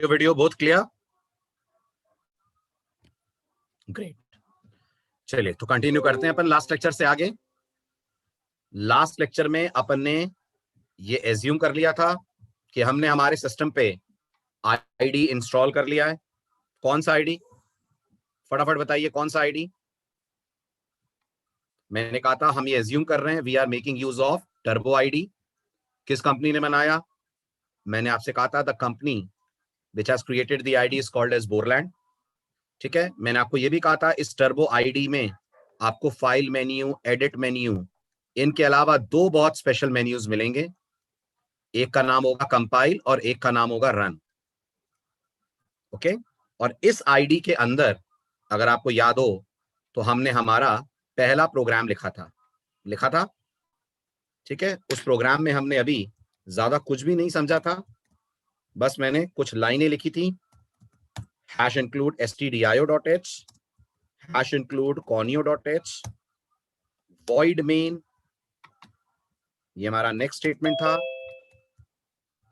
Video बहुत clear? Great. चलिए तो कंटिन्यू करते हैं अपन लास्ट लेक्चर से आगे। लास्ट लेक्चर में अपन ने ये एज्यूम कर लिया था कि हमने हमारे सिस्टम पे आईडी इंस्टॉल कर लिया है। कौन सा आईडी? फटाफट बताइए कौन सा आईडी? मैंने कहा था हम ये एज्यूम कर रहे हैं we are making use of turbo ID. किस कंपनी ने बनाया? मैंने आपसे कहा था the company which has created the ID is called as Borland. ठीक है, मैंने आपको ये भी कहा था इस टर्बो आईडी में आपको फाइल मेन्यू, एडिट मेन्यू, इनके अलावा दो बहुत स्पेशल मेन्यूज मिलेंगे। एक का नाम होगा कंपाइल और एक का नाम होगा रन। ओके, और इस आईडी के अंदर अगर आपको याद हो तो हमने हमारा पहला प्रोग्राम लिखा था। ठीक है, उस प्रोग्राम में हमने अभी ज्यादा कुछ भी नहीं समझा था, बस मैंने कुछ लाइनें लिखी थी। hash include stdio.h, hash include conio.h, void main, ये हमारा नेक्स्ट स्टेटमेंट था।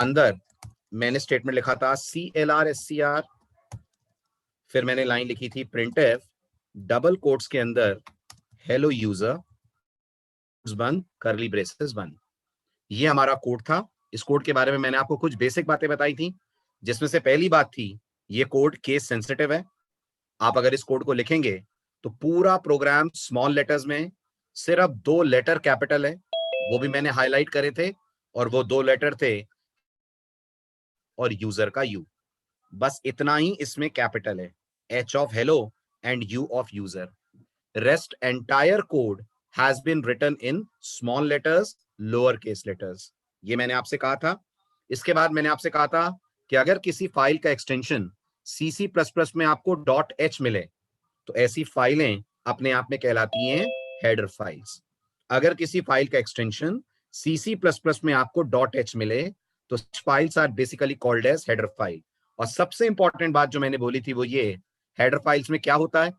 अंदर मैंने स्टेटमेंट लिखा था CLR SCR, फिर मैंने लाइन लिखी थी printf डबल कोट्स के अंदर हेलो यूजर बंद कर्ली ब्रेसेस बंद। ये हमारा कोड था। इस कोड के बारे में मैंने आपको कुछ बेसिक बातें बताई थी, जिसमें से पहली बात थी ये कोड केस सेंसिटिव है। आप अगर इस कोड को लिखेंगे तो पूरा प्रोग्राम स्मॉल लेटर्स में, सिर्फ 2 लेटर कैपिटल है, वो भी मैंने हाईलाइट करे थे, और वो 2 लेटर थे और यूजर का यू, बस इतना ही इसमें कैपिटल है, H of hello and U of user. Rest entire code has been written in small letters, lower case letters. ये मैंने आपसे कहा था। इसके बाद मैंने आपसे कहा था कि अगर किसी फाइल का एक्सटेंशन C++ में आपको .h मिले तो ऐसी फाइलें अपने आप में कहलाती हैं हेडर फाइल्स। अगर किसी फाइल का एक्सटेंशन C++ में आपको .h मिले तो files are basically called as header file. और सबसे इंपॉर्टेंट बात जो मैंने बोली थी वो ये, हेडर फाइल्स में क्या होता है?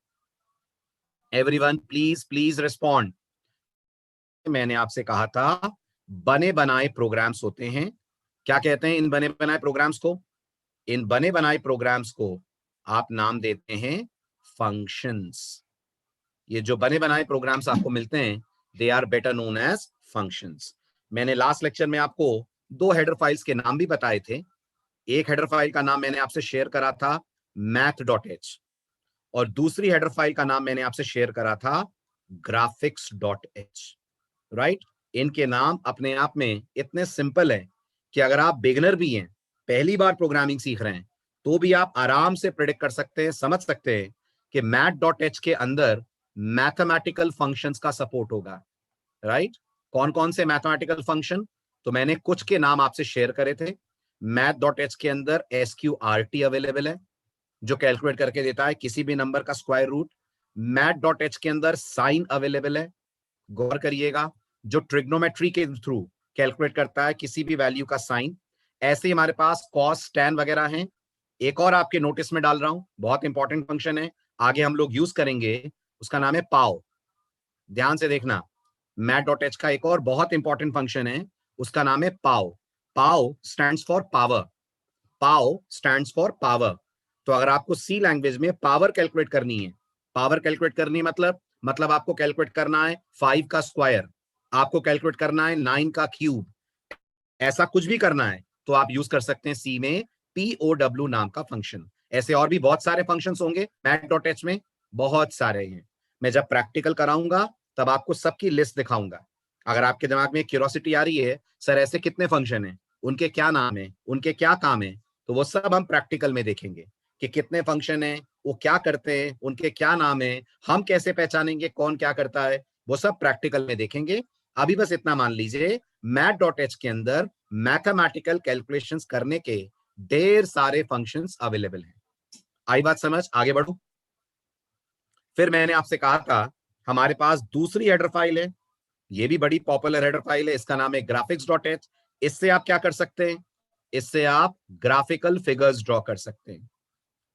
Everyone please please respond. मैंने आपसे कहा था बने बनाए प्रोग्राम्स होते हैं। क्या कहते हैं इन बने बनाए प्रोग्राम्स को? इन बने बनाए प्रोग्राम्स को आप नाम देते हैं फंक्शंस। ये जो बने बनाए प्रोग्राम्स आपको मिलते हैं they are better known as functions. मैंने लास्ट लेक्चर में आपको 2 हेडर फाइल्स के नाम भी बताए थे। एक हेडर फाइल का नाम मैंने आपसे शेयर करा था math.h, और दूसरी हेडर फाइल का नाम मैंने आपसे शेयर करा था graphics.h। राइट, इनके नाम अपने आप में इतने सिंपल है कि अगर आप बिगिनर भी हैं, पहली बार प्रोग्रामिंग सीख रहे हैं, तो भी आप आराम से प्रेडिक्ट कर सकते हैं, समझ सकते हैं कि math.h के अंदर मैथमेटिकल फंक्शंस का सपोर्ट होगा। राइट, कौन कौन से मैथमेटिकल फंक्शन? तो मैंने कुछ के नाम आपसे शेयर करे थे। math.h के अंदर SQRT अवेलेबल है, जो कैलकुलेट करके देता है किसी भी नंबर का स्क्वायर रूट। math.h के अंदर साइन अवेलेबल है, गौर करिएगा, जो ट्रिग्नोमेट्री के थ्रू कैलकुलेट करता है किसी भी वैल्यू का साइन। ऐसे ही हमारे पास कॉस, टैन वगैरह हैं। एक और आपके नोटिस में डाल रहा हूं, बहुत इंपॉर्टेंट फंक्शन है, आगे हम लोग यूज करेंगे, उसका नाम है पाव। ध्यान से देखना, math.h का एक और बहुत इंपॉर्टेंट फंक्शन है, उसका नाम है pow. Pow stands for power. Pow stands for power. तो अगर आपको सी लैंग्वेज में पावर कैलकुलेट करनी है, पावर कैलकुलेट करनी मतलब आपको कैलकुलेट करना है 5 का स्क्वायर, आपको कैलकुलेट करना है 9 का क्यूब, ऐसा कुछ भी करना है तो आप यूज कर सकते हैं सी में POW नाम का फंक्शन। ऐसे और भी बहुत सारे फंक्शंस होंगे math.h में, बहुत सारे हैं। मैं जब प्रैक्टिकल कराऊंगा तब आपको सबकी लिस्ट दिखाऊंगा। अगर आपके दिमाग में क्यूरियोसिटी आ रही है सर ऐसे कितने फंक्शन हैं, उनके क्या नाम है, उनके क्या काम है, तो वो सब हम प्रैक्टिकल में देखेंगे कि कितने फंक्शन हैं, वो क्या करते हैं, उनके क्या नाम है, हम कैसे पहचानेंगे कौन क्या करता है, वो सब प्रैक्टिकल में देखेंगे। अभी बस इतना मान लीजिए math.h के अंदर मैथमेटिकल कैलकुलेशंस करने के ढेर सारे फंक्शंस अवेलेबल हैं। आई बात समझ? आगे बढ़ो। फिर मैंने आपसे कहा था हमारे पास दूसरी हेडर फाइल है, ये भी बड़ी पॉपुलर हेडर फाइल है, इसका नाम है graphics.h। इससे आप क्या कर सकते हैं? इससे आप ग्राफिकल फिगर्स ड्रॉ कर सकते हैं।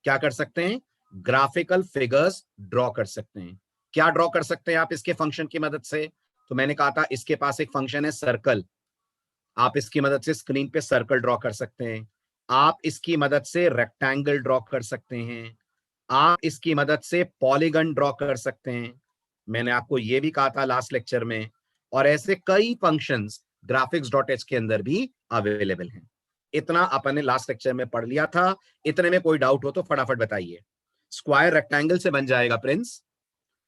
क्या कर सकते हैं? ग्राफिकल फिगर्स ड्रॉ कर सकते हैं। क्या ड्रॉ कर सकते हैं आप इसके फंक्शन की मदद से? तो मैंने कहा था इसके पास एक फंक्शन है सर्कल, आप इसकी मदद से स्क्रीन पे सर्कल ड्रॉ कर सकते हैं। आप इसकी मदद से रेक्टेंगल ड्रॉ कर सकते हैं, आप इसकी मदद से पॉलीगन ड्रॉ कर सकते हैं। मैंने आपको यह भी कहा था लास्ट लेक्चर में। और ऐसे कई फंक्शंस ग्राफिक्स डॉट एच के अंदर भी अवेलेबल हैं। इतना अपन ने लास्ट लेक्चर में पढ़ लिया था। इतने में कोई डाउट हो तो फटाफट बताइए। स्क्वायर रेक्टेंगल से बन जाएगा प्रिंस।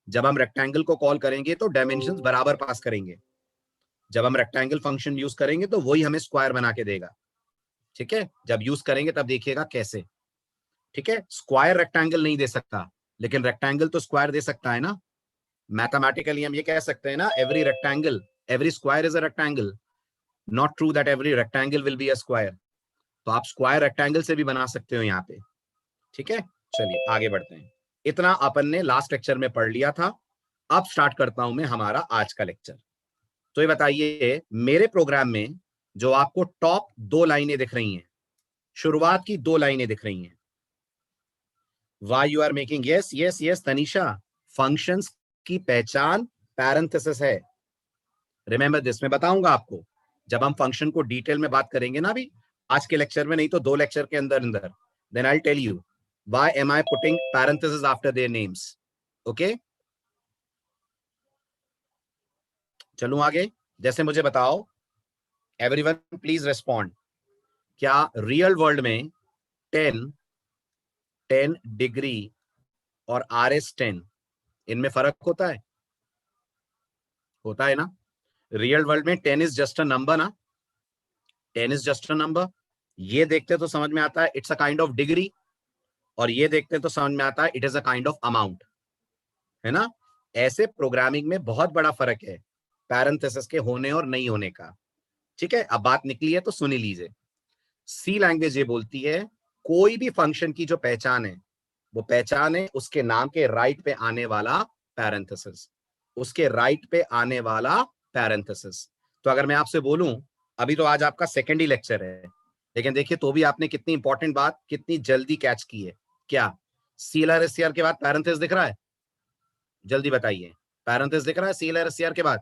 जब हम रेक्टेंगल को कॉल करेंगे तो डायमेंशंस बराबर पास करेंगे। जब हम रेक्टेंगल फंक्शन यूज करेंगे तो वही हमें स्क्वायर बना के देगा। ठीक है, जब यूज करेंगे तब देखिएगा कैसे। ठीक है, स्क्वायर रेक्टेंगल नहीं दे सकता, लेकिन रेक्टेंगल तो स्क्वायर दे सकता है ना। मैथमेटिकली हम ये कह सकते हैं ना, every square is a rectangle, not true that every rectangle will be a square. तो आप स्क्वायर रेक्टेंगल से भी बना सकते हो यहाँ पे। ठीक है, चलिए आगे बढ़ते हैं। इतना अपन ने लास्ट लेक्चर में पढ़ लिया था। अब स्टार्ट करता हूं मैं हमारा आज का लेक्चर। तो ये बताइए, मेरे प्रोग्राम में जो आपको टॉप 2 लाइनें दिख रही हैं, शुरुआत की 2 लाइनें दिख रही हैं, why you are making yes yes yes Tanisha, functions की पहचान पैरेंथेसिस है। रिमेंबर दिस, मैं बताऊंगा आपको जब हम फंक्शन को डिटेल में बात करेंगे ना, अभी आज के लेक्चर में नहीं तो 2 लेक्चर के अंदर अंदर, then I tell you why am I putting parenthesis after their names. Okay, चलूं आगे। जैसे मुझे बताओ, एवरीवन प्लीज रेस्पॉन्ड, क्या रियल वर्ल्ड में 10 डिग्री और RS10 इनमें फर्क होता है? होता है ना। रियल वर्ल्ड में 10 इज जस्ट अ नंबर ना, 10 इज जस्ट अ नंबर। ये देखते तो समझ में आता है it's a kind of degree, और ये देखते तो समझ में आता है it is a kind of amount, है ना। ऐसे प्रोग्रामिंग में बहुत बड़ा फर्क है पैरेंथेसिस के होने और नहीं होने का। ठीक है, अब बात निकली है तो सुनी लीजिए। सी लैंग्वेज ये बोलती है कोई भी फंक्शन की जो पहचान है, वो पहचान है उसके नाम के राइट पे आने वाला पैरेंथेसिस, उसके राइट पे आने वाला पैरेंथेसिस। तो अगर मैं आपसे बोलूं, अभी तो आज आपका सेकेंड ही लेक्चर है, लेकिन देखिए तो भी आपने कितनी इंपॉर्टेंट बात कितनी जल्दी कैच की है। क्या CLR SCR के बाद पैरेंथेसिस दिख रहा है? जल्दी बताइए, पैरेंथेसिस दिख रहा है CLR SCR के बाद?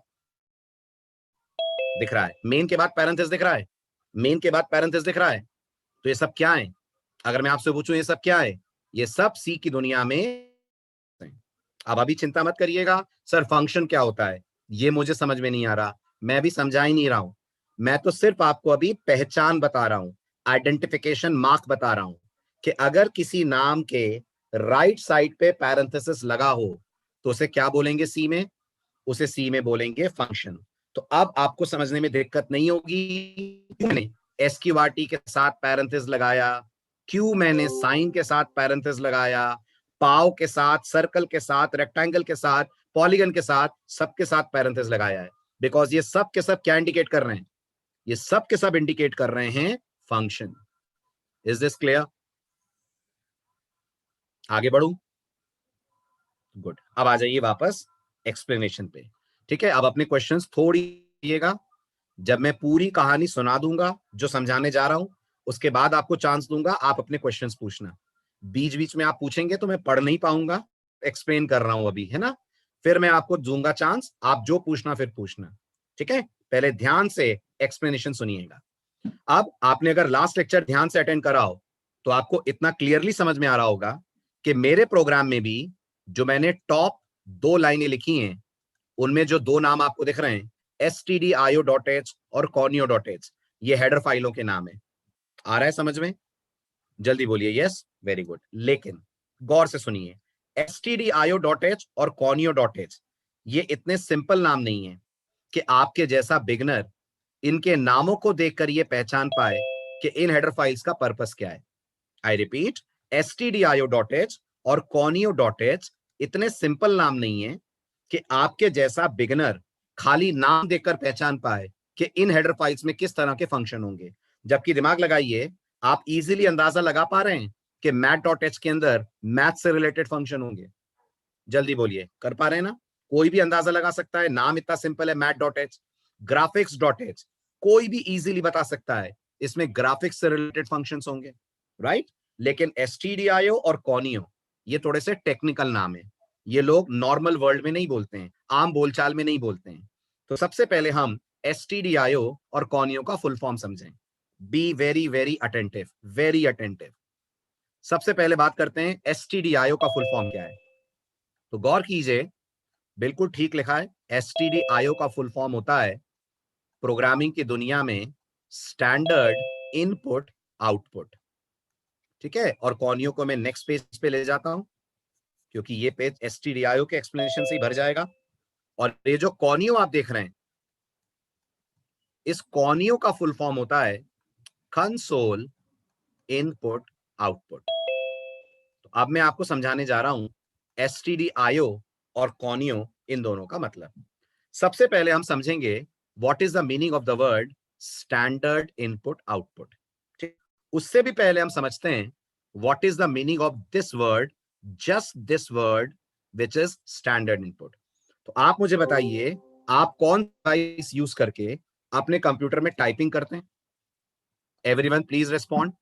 दिख रहा है। मेन के बाद पैरेंथेसिस दिख रहा है? मेन के बाद पैरेंथेसिस दिख रहा है। तो ये सब क्या है? अगर मैं आपसे पूछूं ये सब क्या है, ये सब सी की दुनिया में। अब अभी चिंता मत करिएगा सर फंक्शन क्या होता है, ये मुझे समझ में नहीं आ रहा, मैं भी समझा ही नहीं रहा हूं। मैं तो सिर्फ आपको अभी पहचान बता रहा हूं, आइडेंटिफिकेशन मार्क बता रहा हूं कि अगर किसी नाम के राइट साइड पे पैरेंथेसिस लगा हो तो उसे क्या बोलेंगे सी में? उसे सी में बोलेंगे फंक्शन। तो अब आपको समझने में दिक्कत नहीं होगी। मैंने SQRT के साथ पैरेंथेसिस लगाया, क्यों मैंने साइन के साथ पैरेंथेसिस लगाया, पाव के साथ, सर्कल के साथ, रेक्टेंगल के साथ, पॉलीगन के साथ, सबके साथ पैरेंथेसिस लगाया है। बिकॉज ये सब के सब क्या इंडिकेट कर रहे हैं? ये सब के सब इंडिकेट कर रहे हैं फंक्शन। Is this clear? आगे बढ़ू? गुड, अब आ जाइए वापस एक्सप्लेनेशन पे। ठीक है, अब अपने क्वेश्चंस थोड़ी दिएगा। जब मैं पूरी कहानी सुना दूंगा जो समझाने जा रहा हूं, उसके बाद आपको चांस दूंगा आप अपने क्वेश्चंस पूछना। बीच बीच में आप पूछेंगे तो मैं पढ़ नहीं पाऊंगा, एक्सप्लेन कर रहा हूं अभी, है ना। फिर मैं आपको दूंगा चांस, आप जो पूछना फिर पूछना। ठीक है, पहले ध्यान से एक्सप्लेनेशन सुनिएगा। अब आपने अगर लास्ट लेक्चर ध्यान से अटेंड करा हो तो आपको इतना क्लियरली समझ में आ रहा होगा कि मेरे प्रोग्राम में भी जो मैंने टॉप 2 लाइनें लिखी हैं, उनमें जो 2 नाम आपको दिख रहे हैं stdio.h और conio.h, ये हेडर फाइलों के नाम है। आ रहा है समझ में? जल्दी बोलिए यस, वेरी गुड। लेकिन गौर से सुनिए, stdio.h और conio.h ये इतने सिंपल नाम नहीं है कि आपके जैसा बिगनर इनके नामों को देखकर ये पहचान पाए कि इन हेडर फाइल्स का पर्पस क्या है। आई रिपीट, stdio.h और conio.h इतने सिंपल नाम नहीं है कि आपके जैसा बिगनर खाली नाम देखकर पहचान पाए कि इन हेडर फाइल्स में किस तरह के फंक्शन होंगे। जबकि दिमाग लगाइए, आप इजीली अंदाजा लगा पा रहे हैं कि math.h के अंदर मैथ से रिलेटेड फंक्शन होंगे। जल्दी बोलिए, कर पा रहे हैं ना? कोई भी अंदाजा लगा सकता है, नाम इतना सिंपल है math.h। graphics.h कोई भी इजीली बता सकता है इसमें ग्राफिक्स से रिलेटेड फंक्शंस होंगे, राइट। लेकिन stdio और conio ये थोड़े से टेक्निकल नाम है, ये लोग नॉर्मल वर्ल्ड में नहीं बोलते हैं, आम बोलचाल में नहीं बोलते हैं। तो सबसे पहले हम stdio और conio का फुल फॉर्म समझें। Be very very attentive, very attentive. सबसे पहले बात करते हैं एसटीडीआईओ का फुल फॉर्म क्या है। तो गौर कीजिए, बिल्कुल ठीक लिखा है। एसटीडीआईओ का फुल फॉर्म होता है प्रोग्रामिंग की दुनिया में स्टैंडर्ड इनपुट आउटपुट। ठीक है, और कॉनियो को मैं नेक्स्ट पेज पे ले जाता हूं, क्योंकि ये पेज एसटीडीआईओ के एक्सप्लेनेशन से ही भर जाएगा। और ये जो कॉनियो आप देख रहे हैं, इस कॉनियो का फुल फॉर्म होता है कंसोल इनपुट आउटपुट। तो अब मैं आपको समझाने जा रहा हूं एसटीडीआईओ और कॉनियो, इन दोनों का मतलब। सबसे पहले हम समझेंगे what is the meaning of the word standard input output. ठीक, उससे भी पहले हम समझते हैं what is the meaning of this word, just this word which is standard input. तो आप मुझे बताइए, आप कौन डिवाइस यूज करके अपने कंप्यूटर में टाइपिंग करते हैं? Everyone please respond.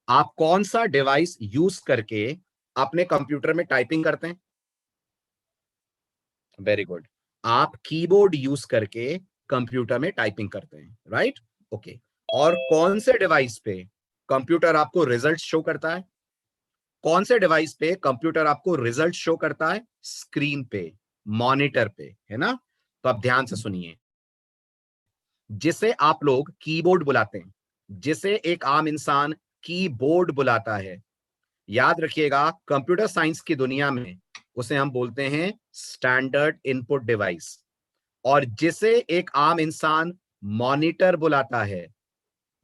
आप कौन सा डिवाइस यूज करके अपने कंप्यूटर में टाइपिंग करते हैं? वेरी गुड, आप कीबोर्ड यूज करके कंप्यूटर में टाइपिंग करते हैं, राइट? ओके। और कौन से डिवाइस पे कंप्यूटर आपको रिजल्ट शो करता है? कौन से डिवाइस पे कंप्यूटर आपको रिजल्ट शो करता है? स्क्रीन पे, मॉनिटर पे, है ना? तो आप ध्यान से सुनिए, जिसे आप लोग कीबोर्ड बुलाते हैं, जिसे एक आम इंसान कीबोर्ड बुलाता है, याद रखिएगा कंप्यूटर साइंस की दुनिया में उसे हम बोलते हैं स्टैंडर्ड इनपुट डिवाइस। और जिसे एक आम इंसान मॉनिटर बुलाता है,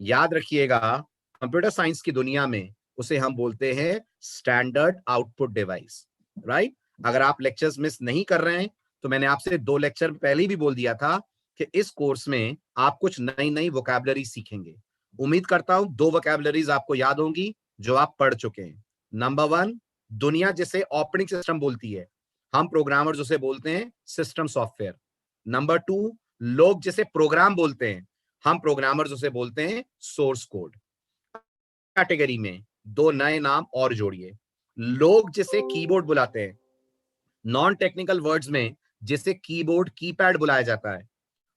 याद रखिएगा कंप्यूटर साइंस की दुनिया में उसे हम बोलते हैं स्टैंडर्ड आउटपुट डिवाइस, राइट? अगर आप लेक्चर्स मिस नहीं कर रहे हैं, तो मैंने आपसे 2 लेक्चर पहले ही भी बोल दिया था कि इस कोर्स में आप कुछ नई नई वोकैबुलरी सीखेंगे। उम्मीद करता हूं 2 वोकैबुलरीज आपको याद होंगी जो आप पढ़ चुके हैं। नंबर 1, दुनिया जिसे ऑपरेटिंग सिस्टम बोलती है, हम प्रोग्रामर्स उसे बोलते हैं सिस्टम सॉफ्टवेयर। नंबर 2, लोग जिसे प्रोग्राम बोलते हैं, हम प्रोग्रामर्स उसे बोलते हैं सोर्स कोड। कैटेगरी में 2 नए नाम और जोड़िए। लोग जिसे कीबोर्ड बुलाते हैं, नॉन टेक्निकल वर्ड्स में जिसे कीबोर्ड कीपैड बुलाया जाता है,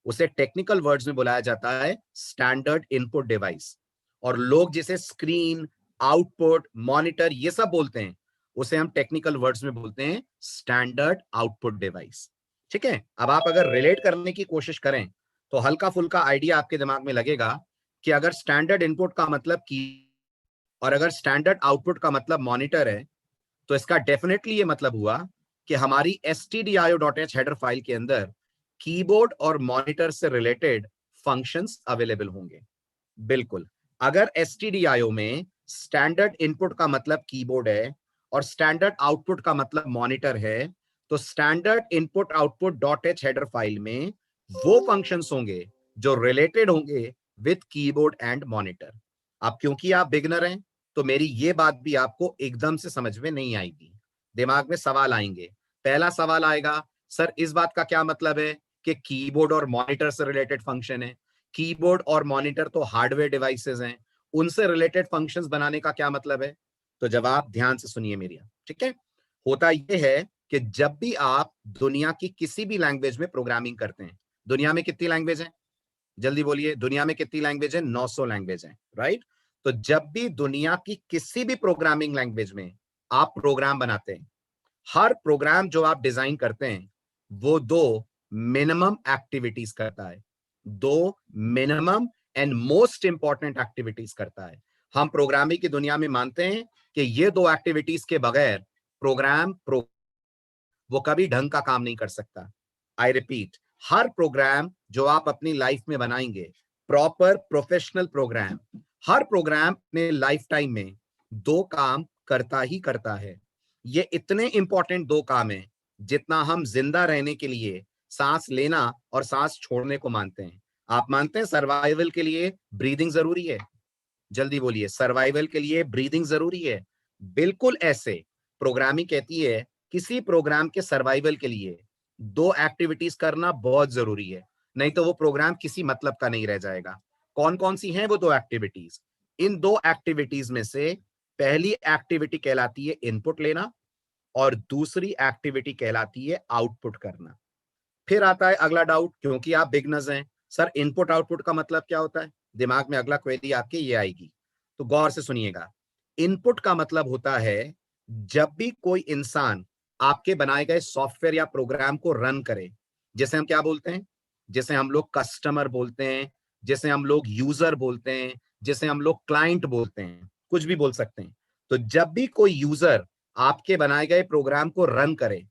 उसे टेक्निकल वर्ड्स में बुलाया जाता है स्टैंडर्ड इनपुट डिवाइस। और लोग जिसे स्क्रीन, आउटपुट, मॉनिटर ये सब बोलते हैं, उसे हम टेक्निकल वर्ड्स में बोलते हैं स्टैंडर्ड आउटपुट डिवाइस। ठीक है, अब आप अगर रिलेट करने की कोशिश करें तो हल्का फुल्का आइडिया आपके दिमाग में लगेगा कि अगर स्टैंडर्ड इनपुट का मतलब की और अगर स्टैंडर्ड आउटपुट का मतलब मॉनिटर है, तो इसका डेफिनेटली ये मतलब हुआ कि हमारी stdio.h हेडर फाइल के अंदर कीबोर्ड और मॉनिटर से रिलेटेड फंक्शंस अवेलेबल होंगे। बिल्कुल, अगर stdio में स्टैंडर्ड इनपुट का मतलब कीबोर्ड है और स्टैंडर्ड आउटपुट का मतलब मॉनिटर है, तो standard input output dot H header file में वो फंक्शंस होंगे जो रिलेटेड होंगे विद कीबोर्ड एंड मॉनिटर। अब क्योंकि आप बिगनर हैं, तो मेरी ये बात भी आपको एकदम से समझ में नहीं आएगी, दिमाग में सवाल आएंगे। पहला सवाल आएगा, सर इस बात का क्या मतलब है कि कीबोर्ड और मॉनिटर से रिलेटेड फंक्शन है? कीबोर्ड और मॉनिटर तो हार्डवेयर डिवाइसेस हैं, उनसे रिलेटेड फंक्शंस बनाने का क्या मतलब है? तो जवाब ध्यान से सुनिए मेरी, ठीक है? होता यह है कि जब भी आप दुनिया की किसी भी लैंग्वेज में प्रोग्रामिंग करते हैं, दुनिया में कितनी लैंग्वेज है? जल्दी बोलिए, दुनिया में कितनी लैंग्वेज है? 900 लैंग्वेज है, राइट? तो जब भी दुनिया की किसी भी प्रोग्रामिंग लैंग्वेज में आप प्रोग्राम बनाते हैं, हर प्रोग्राम जो आप डिजाइन करते हैं वो 2 मिनिमम एक्टिविटीज करता है, 2 minimum and most important activities करता है। हम प्रोग्रामिंग की दुनिया में मानते हैं कि ये 2 एक्टिविटीज के बगैर प्रोग्राम वो कभी ढंग का काम नहीं कर सकता। आई रिपीट, हर प्रोग्राम जो आप अपनी लाइफ में बनाएंगे, प्रॉपर प्रोफेशनल प्रोग्राम, हर प्रोग्राम अपने लाइफ टाइम में 2 काम करता ही करता है। ये इतने इंपॉर्टेंट 2 काम हैं जितना हम जिंदा रहने के लिए सांस लेना और सांस छोड़ने को मानते हैं। आप मानते हैं सर्वाइवल के लिए ब्रीदिंग जरूरी है? जल्दी बोलिए, सर्वाइवल के लिए ब्रीदिंग जरूरी है? बिल्कुल ऐसे प्रोग्रामिंग कहती है किसी प्रोग्राम के सर्वाइवल के लिए 2 एक्टिविटीज करना बहुत जरूरी है, नहीं तो वो प्रोग्राम किसी मतलब का नहीं रह जाएगा। कौन कौन सी हैं वो 2 एक्टिविटीज? इन 2 एक्टिविटीज में से पहली एक्टिविटी कहलाती है इनपुट लेना और दूसरी एक्टिविटी कहलाती है आउटपुट करना। फिर आता है अगला डाउट, क्योंकि आप बिगनर्स हैं, सर इनपुट आउटपुट का मतलब क्या होता है? दिमाग में अगला क्वेरी आपके ये आएगी, तो गौर से सुनिएगा। इनपुट का मतलब होता है जब भी कोई इंसान आपके बनाए गए सॉफ्टवेयर या प्रोग्राम को रन करे, जैसे हम क्या बोलते हैं, जैसे हम लोग कस्टमर बोलते हैं, जैसे हम लोग यूजर बोलते हैं, जैसे हम लोग क्लाइंट बोलते हैं, कुछ भी बोल सकते हैं। तो जब भी कोई यूजर आपके बनाए गए प्रोग्राम को रन करे,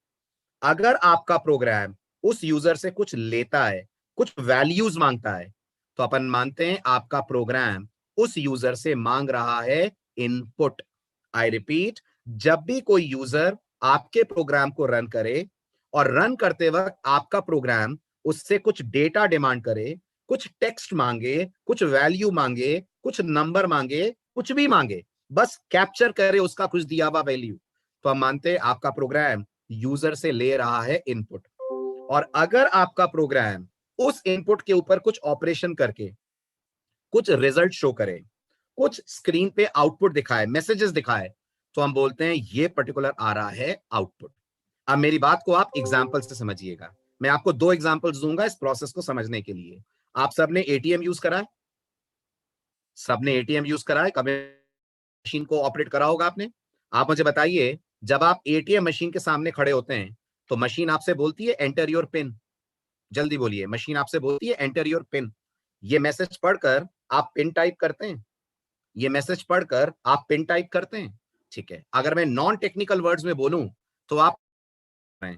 अगर आपका प्रोग्राम उस यूजर से कुछ लेता है, कुछ वैल्यूज मांगता है, तो अपन मानते हैं आपका प्रोग्राम उस यूजर से मांग रहा है इनपुट। आई रिपीट, जब भी कोई यूजर आपके प्रोग्राम को रन करे और रन करते वक्त आपका प्रोग्राम उससे कुछ डेटा डिमांड करे, कुछ टेक्स्ट मांगे, कुछ वैल्यू मांगे, कुछ नंबर मांगे, कुछ भी मांगे, बस कैप्चर करे उसका कुछ दिया हुआ वैल्यू, तो हम मानते हैं आपका प्रोग्राम यूजर से ले रहा है इनपुट। और अगर आपका प्रोग्राम उस इनपुट के ऊपर कुछ ऑपरेशन करके कुछ रिजल्ट शो करे, कुछ स्क्रीन पे आउटपुट दिखाए, मैसेजेस दिखाए, तो हम बोलते हैं ये पर्टिकुलर आ रहा है आउटपुट। अब मेरी बात को आप एग्जाम्पल से समझिएगा। मैं आपको दो एग्जाम्पल्स दूंगा इस प्रोसेस को समझने के लिए। आप सबने एटीएम यूज करा है? सबने एटीएम यूज करा है? कभी मशीन को ऑपरेट करा होगा आपने? आप मुझे बताइए, जब आप एटीएम मशीन के सामने खड़े होते हैं तो मशीन आपसे बोलती है एंटर योर पिन। जल्दी बोलिए, मशीन आपसे बोलती है एंटर योर पिन। ये मैसेज पढ़कर आप पिन टाइप करते हैं? ये मैसेज पढ़कर आप पिन टाइप करते हैं? ठीक है, अगर मैं नॉन टेक्निकल वर्ड्स में बोलूं तो आप, है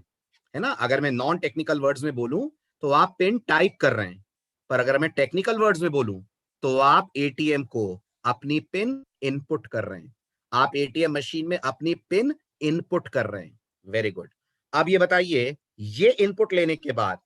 ना, अगर मैं नॉन टेक्निकल वर्ड्स में बोलूं तो आप पिन टाइप कर रहे हैं, पर अगर मैं टेक्निकल वर्ड्स में बोलूं तो आप एटीएम को अपनी पिन इनपुट कर रहे हैं। आप एटीएम मशीन में अपनी पिन इनपुट कर रहे हैं। Very good. अब ये बताइए, ये इनपुट लेने के बाद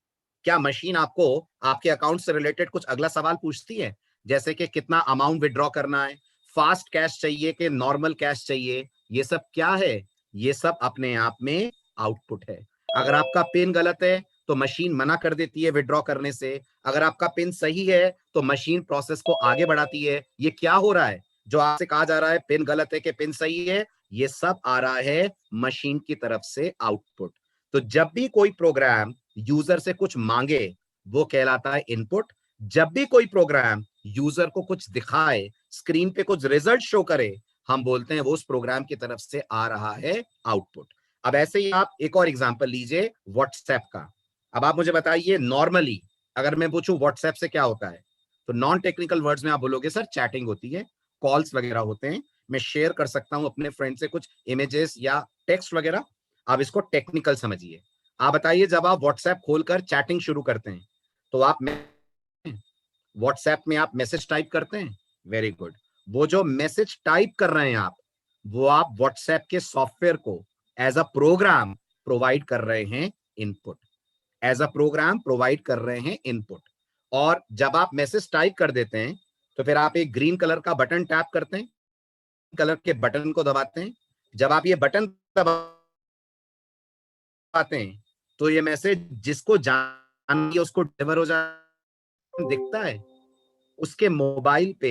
क्या मशीन आपको आपके अकाउंट से रिलेटेड कुछ अगला सवाल पूछती है, जैसे कि कितना अमाउंट विड्रॉ करना है, फास्ट कैश चाहिए कि नॉर्मल कैश चाहिए? ये सब क्या है? ये सब अपने आप में आउटपुट है। अगर आपका पिन गलत है तो मशीन मना कर देती है विड्रॉ करने से, अगर आपका पिन सही है तो मशीन प्रोसेस को आगे बढ़ाती है। ये क्या हो रहा है जो आपसे कहा जा रहा है पिन गलत है कि पिन सही है? ये सब आ रहा है मशीन की तरफ से आउटपुट। तो जब भी कोई प्रोग्राम यूजर से कुछ मांगे वो कहलाता है इनपुट। जब भी कोई प्रोग्राम यूजर को कुछ दिखाए, स्क्रीन पे कुछ रिजल्ट शो करे, हम बोलते हैं वो उस प्रोग्राम की तरफ से आ रहा है आउटपुट। अब ऐसे ही आप एक और एग्जांपल लीजिए व्हाट्सएप का। अब आप मुझे बताइए, नॉर्मली अगर मैं पूछूं व्हाट्सएप से क्या होता है, तो नॉन टेक्निकल वर्ड्स में आप बोलोगे सर चैटिंग होती है, कॉल्स वगैरह होते हैं, मैं शेयर कर सकता हूं अपने फ्रेंड से कुछ इमेजेस या टेक्स्ट वगैरह। आप इसको टेक्निकल समझिए। आप बताइए, जब आप व्हाट्सएप खोलकर चैटिंग शुरू करते हैं तो आप व्हाट्सएप में आप मैसेज टाइप करते हैं? Very good. वो जो मैसेज टाइप कर रहे हैं आप, वो आप व्हाट्सएप के सॉफ्टवेयर को एज अ प्रोग्राम प्रोवाइड कर रहे हैं input. As a program provide कर रहे हैं इनपुट। और जब आप मैसेज टाइप कर देते हैं तो फिर आप एक ग्रीन कलर का बटन टैप करते हैं, कलर के बटन को दबाते हैं। जब आप ये बटन दबाते हैं तो ये मैसेज जिसको जानिए उसको डिलीवर हो जाता दिखता है, उसके मोबाइल पे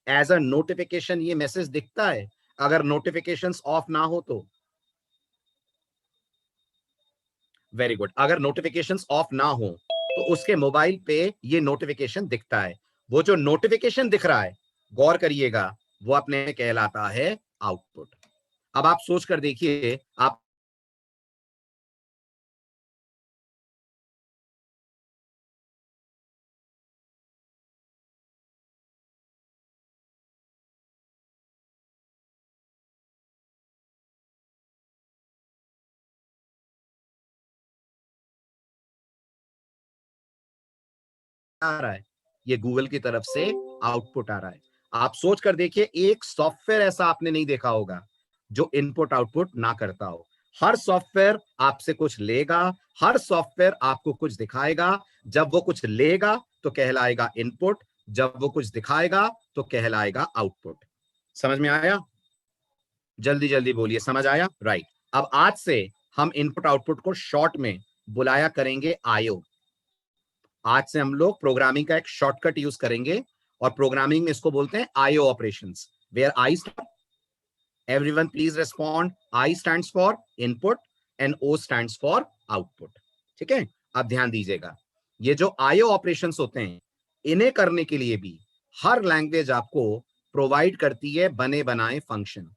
एज अ नोटिफिकेशन ये मैसेज दिखता है। अगर नोटिफिकेशंस ऑफ ना हो तो, वेरी गुड, अगर नोटिफिकेशंस ऑफ ना हो तो उसके मोबाइल पे ये नोटिफिकेशन दिखता है। वो जो नोटिफिकेशन दिख रहा है, गौर करिएगा, वो अपने में कहलाता है आउटपुट। अब आप सोच कर देखिए, आप आ रहा है, ये गूगल की तरफ से आउटपुट आ रहा है। आप सोच कर देखिए, एक सॉफ्टवेयर ऐसा आपने नहीं देखा होगा जो इनपुट आउटपुट ना करता हो। हर सॉफ्टवेयर आपसे कुछ लेगा, हर सॉफ्टवेयर आपको कुछ दिखाएगा। जब वो कुछ लेगा तो कहलाएगा इनपुट, जब वो कुछ दिखाएगा तो कहलाएगा आउटपुट। समझ में आया? जल्दी जल्दी बोलिए, समझ आया? राइट। अब आज से हम इनपुट आउटपुट को शॉर्ट में बुलाया करेंगे आईओ। आज से हम लोग प्रोग्रामिंग का एक शॉर्टकट यूज करेंगे और प्रोग्रामिंग में इसको बोलते हैं IO operations, where I, everyone please respond, I stands for input and O stands for output. ठीक है, अब ध्यान दीजिएगा, ये जो आईओ ऑपरेशंस होते हैं, इन्हें करने के लिए भी हर लैंग्वेज आपको प्रोवाइड करती है बने बनाए फंक्शन।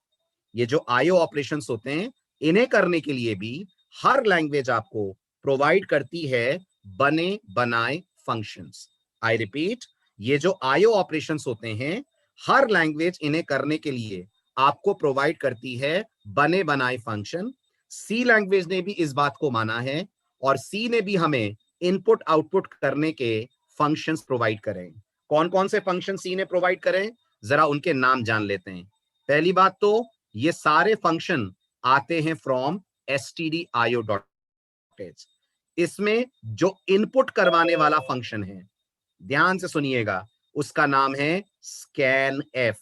ये जो आईओ ऑपरेशंस होते हैं, इन्हें करने के लिए भी हर लैंग्वेज आपको प्रोवाइड करती है बने बनाए फंक्शंस। आई रिपीट, ये जो आईओ ऑपरेशंस होते हैं, हर लैंग्वेज इन्हें करने के लिए आपको प्रोवाइड करती है बने बनाए फंक्शन। सी लैंग्वेज ने भी इस बात को माना है और सी ने भी हमें इनपुट आउटपुट करने के फंक्शंस प्रोवाइड करें। कौन कौन से फंक्शन सी ने प्रोवाइड करें, जरा उनके नाम जान लेते हैं। पहली बात तो ये सारे फंक्शन आते हैं फ्रॉम stdio.h। इसमें जो इनपुट करवाने वाला फंक्शन है, ध्यान से सुनिएगा, उसका नाम है स्कैन एफ।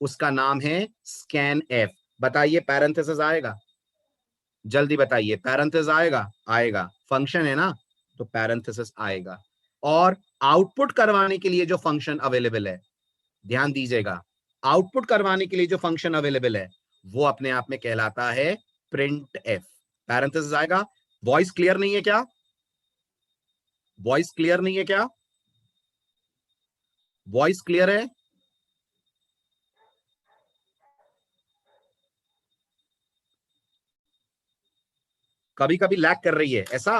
उसका नाम है स्कैन एफ। बताइए पैरेंथेसिस आएगा? जल्दी बताइए, पैरेंथेसिस आएगा? आएगा, फंक्शन है ना, तो पैरेंथेसिस आएगा। और आउटपुट करवाने के लिए जो फंक्शन अवेलेबल है, ध्यान दीजिएगा, आउटपुट करवाने के लिए जो फंक्शन अवेलेबल है वो अपने आप में कहलाता है प्रिंट एफ। पैरेंथेसिस आएगा। वॉइस क्लियर नहीं है क्या? वॉइस क्लियर नहीं है क्या? वॉइस क्लियर है? कभी कभी लैग कर रही है ऐसा?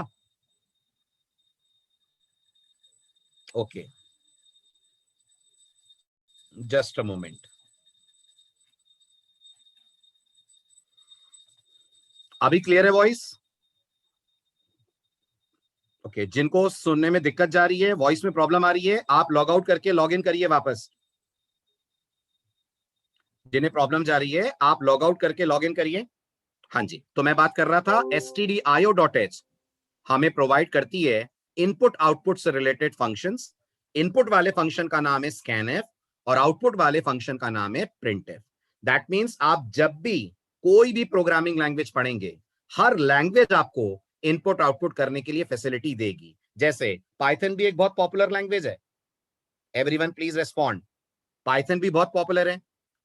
Okay, just a moment. अभी क्लियर है वॉइस? ओके, जिनको सुनने में दिक्कत जा रही है, वॉइस में प्रॉब्लम आ रही है, आप लॉग आउट करके लॉग इन करिए वापस। जिन्हें प्रॉब्लम जा रही है, आप लॉग आउट करके लॉग इन करिए। हाँ जी, तो मैं बात कर रहा था stdio.h हमें प्रोवाइड करती है इनपुट आउटपुट से रिलेटेड फंक्शंस। इनपुट वाले फंक्शन का नाम है स्कैनएफ और आउटपुट वाले फंक्शन का नाम है प्रिंटएफ। दैट मींस आप जब भी कोई भी प्रोग्रामिंग लैंग्वेज पढ़ेंगे, हर लैंग्वेज आपको इनपुट आउटपुट करने के लिए फैसिलिटी देगी। जैसे पाइथन भी एक बहुत पॉपुलर लैंग्वेज है। Everyone please respond. पाइथन भी बहुत पॉपुलर है,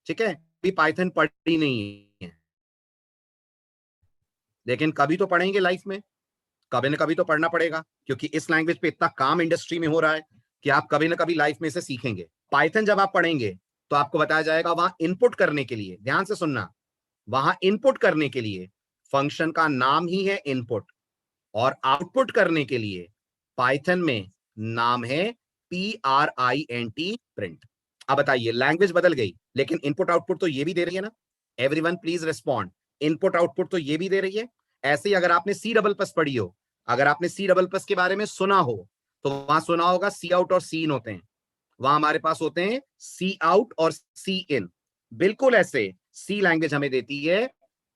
ठीक है? भी पाइथन पढ़ी नहीं है, लेकिन कभी तो पढ़ेंगे लाइफ में, कभी ना कभी तो पढ़ना पड़ेगा, क्योंकि इस लैंग्वेज पे इतना काम इंडस्ट्री में हो रहा है कि आप कभी ना कभी लाइफ में इसे सीखेंगे। पाइथन जब आप पढ़ेंगे तो आपको बताया जाएगा वहां इनपुट करने के लिए, ध्यान से सुनना, वहां इनपुट करने के लिए फंक्शन का नाम ही है इनपुट, और आउटपुट करने के लिए पाइथन में नाम है PRINT, प्रिंट। अब बताइए, लैंग्वेज बदल गई लेकिन इनपुट आउटपुट तो ये भी दे रही है ना? Everyone please respond. Input output तो ये भी दे रही है। ऐसे ही अगर आपने सी डबल प्लस पढ़ी हो, अगर आपने सी डबल प्लस के बारे में सुना हो, तो वहां सुना होगा सी आउट और सी इन होते हैं। वहां हमारे पास होते हैं सी आउट और सी इन। बिल्कुल ऐसे सी लैंग्वेज हमें देती है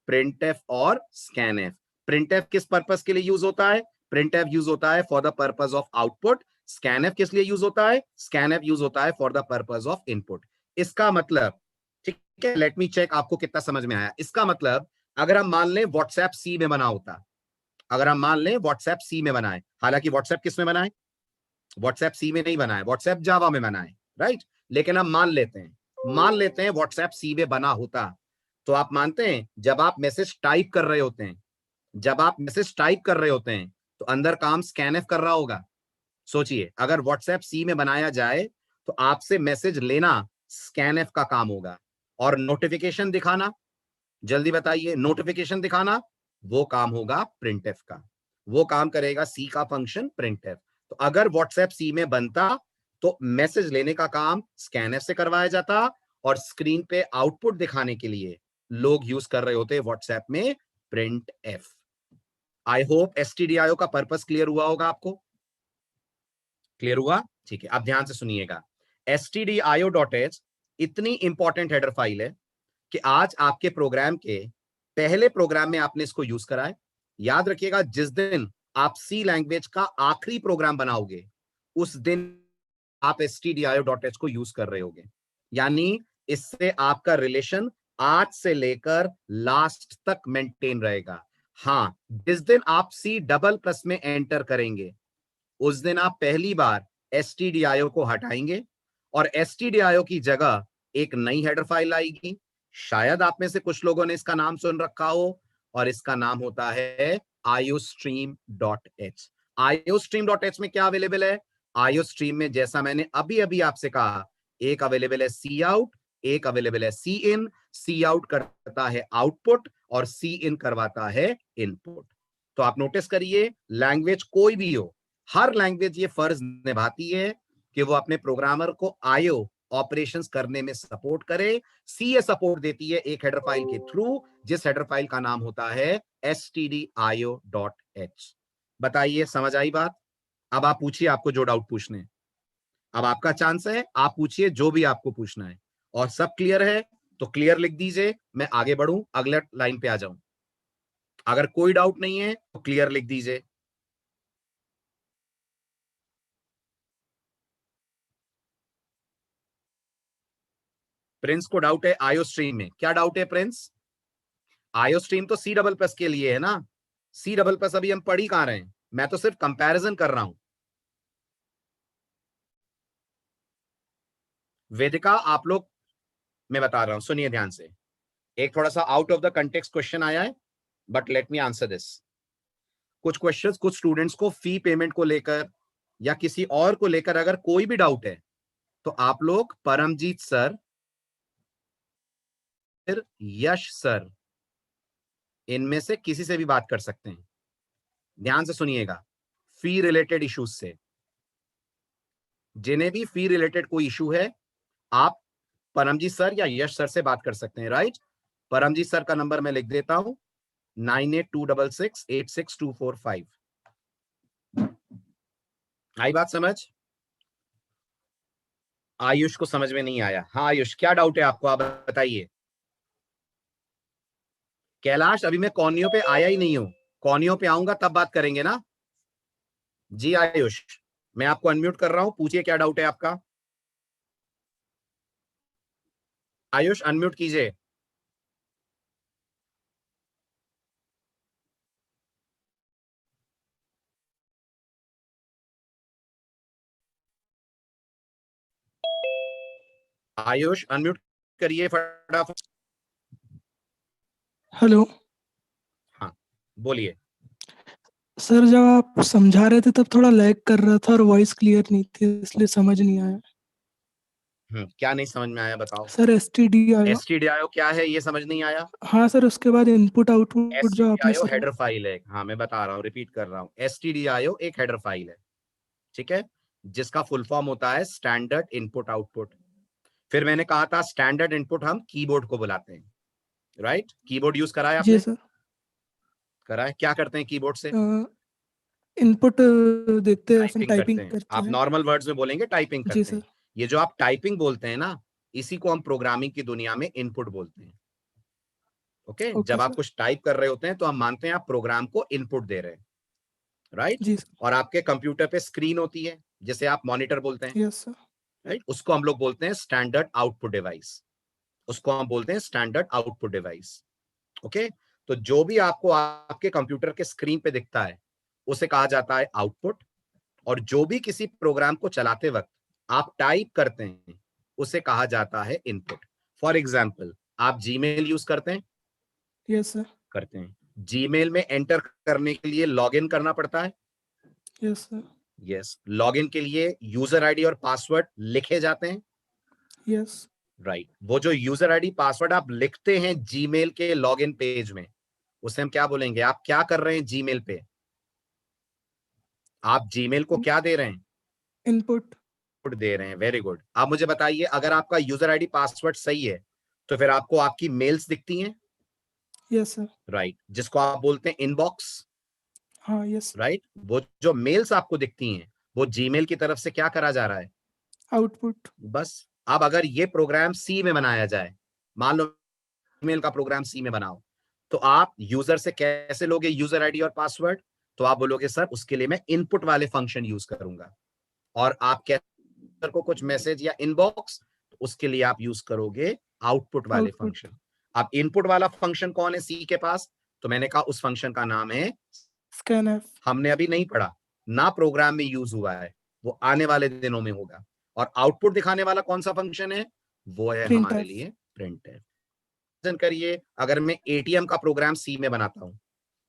प्रिंटएफ और स्कैनएफ। प्रिंटएफ किस पर्पस के लिए यूज होता है? प्रिंटएफ यूज होता है for the purpose of output. Scanf किस लिए यूज होता है? स्कैनएफ यूज होता है for the purpose of input. इसका मतलब, ठीक है, लेट मी चेक आपको कितना समझ में आया। इसका मतलब, अगर हम मान लें व्हाट्सएप सी में बना होता, अगर हम मान लें व्हाट्सएप सी में बनाए, हालांकि व्हाट्सएप किस में बनाए? व्हाट्सएप सी में नहीं बनाए, व्हाट्सएप जावा में बनाए, राइट? लेकिन हम मान लेते हैं व्हाट्सएप सी में बना होता, तो आप मानते हैं जब आप मैसेज टाइप कर रहे होते हैं, जब आप मैसेज टाइप कर रहे होते हैं, तो अंदर काम स्कैनएफ कर रहा होगा। सोचिए, अगर व्हाट्सएप सी में बनाया जाए तो आपसे मैसेज लेना स्कैनएफ का काम होगा, और नोटिफिकेशन दिखाना, जल्दी बताइए, नोटिफिकेशन दिखाना, वो काम होगा प्रिंटएफ का। वो काम करेगा सी का फंक्शन प्रिंटएफ। तो अगर व्हाट्सएप सी में बनता तो मैसेज लेने का काम स्कैनएफ से करवाया जाता, और स्क्रीन पे आउटपुट दिखाने के लिए लोग यूज कर रहे होते व्हाट्सएप में प्रिंट एफ। आई होप एसटीडीआईओ का पर्पस क्लियर हुआ होगा आपको। क्लियर हुआ? ठीक है, अब ध्यान से सुनिएगा। stdio.h इतनी इंपॉर्टेंट हेडर फाइल है कि आज आपके प्रोग्राम के पहले प्रोग्राम में आपने इसको यूज करा है। याद रखिएगा, जिस दिन आप सी लैंग्वेज का आखिरी प्रोग्राम बनाओगे, उस दिन आप stdio.h को यूज कर रहे होगे। यानी इससे आपका रिलेशन आज से लेकर लास्ट तक मेंटेन रहेगा। हाँ, जिस दिन आप सी डबल प्लस में एंटर करेंगे, उस दिन आप पहली बार stdio को हटाएंगे और stdio की जगह एक नई हेडर फाइल आएगी। शायद आप में से कुछ लोगों ने इसका नाम सुन रखा हो, और इसका नाम होता है iostream.h। iostream.h में क्या अवेलेबल है? iostream में, जैसा मैंने अभी अभी आपसे कहा, एक अवेलेबल है सी आउट, एक अवेलेबल है सी इन। सी आउट करता है आउटपुट और सी इन करवाता है इनपुट। तो आप नोटिस करिए, लैंग्वेज कोई भी हो, हर लैंग्वेज ये फर्ज निभाती है कि वो अपने प्रोग्रामर को आईओ ऑपरेशंस करने में सपोर्ट करे। सी ये सपोर्ट देती है एक हेडर फाइल के थ्रू, जिस हेडर फाइल का नाम होता है stdio.h। बताइए, समझ आई बात? अब आप पूछिए, आपको जो डाउट पूछने। अब आपका चांस है, आप पूछिए जो भी आपको पूछना है। और सब क्लियर है तो क्लियर लिख दीजिए, मैं आगे बढ़ूं, अगले लाइन पे आ जाऊं। अगर कोई डाउट नहीं है तो क्लियर लिख दीजिए। प्रिंस को डाउट है आयो स्ट्रीम में। क्या डाउट है प्रिंस? आयो स्ट्रीम तो सी डबल प्लस के लिए है ना। सी डबल प्लस अभी हम पढ़ ही कहां रहे हैं, मैं तो सिर्फ कंपैरिजन कर रहा हूं। वेदिका, आप लोग, मैं बता रहा हूं, सुनिए ध्यान से। एक थोड़ा सा out of the context question आया है, but let me answer this. कुछ क्वेश्चंस कुछ स्टूडेंट्स को फी पेमेंट को लेकर या किसी और को लेकर अगर कोई भी डाउट है तो आप लोग परमजीत सर, फिर यश सर, इनमें से किसी से भी बात कर सकते हैं। ध्यान से सुनिएगा, फी रिलेटेड इश्यूज से, जिन्हें भी फी रिलेटेड कोई इशू है, आप परमजीत सर या यश सर से बात कर सकते हैं। राइट, परमजीत सर का नंबर मैं लिख देता हूं, 9826686245। आई बात समझ? आयुष को समझ में नहीं आया? हाँ आयुष, क्या डाउट है आपको, आप बताइए। कैलाश, अभी मैं कॉनियों पे आया ही नहीं हूं, कॉनियों पे आऊंगा तब बात करेंगे ना। जी आयुष, मैं आपको अनम्यूट कर रहा हूं, पूछिए क्या डाउट है आपका। आयुष अनम्यूट कीजिए। आयुष अनम्यूट करिए फटाफट। हेलो हाँ बोलिए। सर, जब आप समझा रहे थे तब थोड़ा लैग कर रहा था और वॉइस क्लियर नहीं थी, इसलिए समझ नहीं आया। क्या नहीं समझ में आया बताओ। Sir STDIO। stdio क्या है ये समझ नहीं आया? हाँ सर, उसके बाद इनपुट आउटपुट जो आपने stdio सर। हेडर फाइल है। हाँ मैं बता रहा हूँ, रिपीट कर रहा हूँ, stdio एक हेडर फाइल है, ठीक है, जिसका फुल फॉर्म होता है स्टैंडर्ड इनपुट आउटपुट। फिर मैंने कहा था स्टैंडर्ड इनपुट हम कीबोर्ड को बुलाते हैं। राइट, कीबोर्ड यूज करा है जी आपने? सर। करा है। क्या करते हैं कीबोर्ड से? इनपुट देखते हैं, फिर टाइपिंग करते टाइपिंग हैं। करते आप हैं। नॉर्मल वर्ड्स में बोलेंगे टाइपिंग जी करते सर। हैं। ये जो आप टाइपिंग बोलते हैं ना, इसी को हम प्रोग्रामिंग की दुनिया में इनपुट बोलते हैं। ओके, ओके जब आप सर। कुछ टाइप कर रहे होते हैं तो हम मानते हैं आप प्रोग्राम को इनपुट दे रहे हैं। राइट, जी सर। और आपके कंप्यूटर पे स्क्रीन होती है जिसे आप मॉनिटर बोलते हैं। Yes sir. राइट, उसको हम लोग बोलते हैं स्टैंडर्ड आउटपुट डिवाइस। उसको हम बोलते हैं स्टैंडर्ड आउटपुट डिवाइस। ओके, तो जो भी आपको आपके कंप्यूटर के स्क्रीन पे दिखता है उसे कहा जाता है आउटपुट। और जो भी किसी प्रोग्राम को चलाते वक्त आप टाइप करते हैं उसे कहा जाता है इनपुट। फॉर एग्जाम्पल, आप जीमेल यूज करते हैं? Yes sir. करते हैं। जीमेल में एंटर करने के लिए लॉगिन करना पड़ता है। Yes sir. यस, लॉगिन के लिए यूजर आईडी और पासवर्ड लिखे जाते हैं। यस। राइट, वो जो यूजर आईडी पासवर्ड आप लिखते हैं जीमेल के लॉगिन पेज में, उसे हम क्या बोलेंगे? आप क्या कर रहे हैं जीमेल पे? आप जीमेल को क्या दे रहे हैं? इनपुट। दे रहे हैं। Very good. आप मुझे बताइए, अगर आपका यूजर आईडी पासवर्ड सही है तो फिर आपको आपकी मेल्स दिखती हैं। Yes sir. राइट, जिसको आप बोलते हैं इनबॉक्स। हाँ यस। राइट, वो जो मेल्स आपको दिखती हैं वो जीमेल की तरफ से क्या करा जा रहा है? आउटपुट। बस। अब अगर ये प्रोग्राम सी में बनाया जाए, मान लो ईमेल का प्रोग्राम सी में बनाओ, तो आप यूजर से कैसे लोगे यूजर आईडी और पासवर्ड? तो आप बोलोगे सर उसके लिए मैं इनपुट वाले फंक्शन यूज करूंगा। और आप कैसे को कुछ मैसेज या इनबॉक्स, उसके लिए आप यूज करोगे आउटपुट वाले आउटपुट। फंक्शन। अब इनपुट वाला फंक्शन कौन है सी के पास? तो मैंने कहा उस फंक्शन का नाम है, स्कैनफ। हमने अभी नहीं पढ़ा ना, प्रोग्राम में यूज हुआ है, वो आने वाले दिनों में होगा। और आउटपुट दिखाने वाला कौन सा फंक्शन है? वो है हमारे प्रिंटफ। लिए प्रिंटफ। करिए, अगर मैं एटीएम का प्रोग्राम सी में बनाता हूं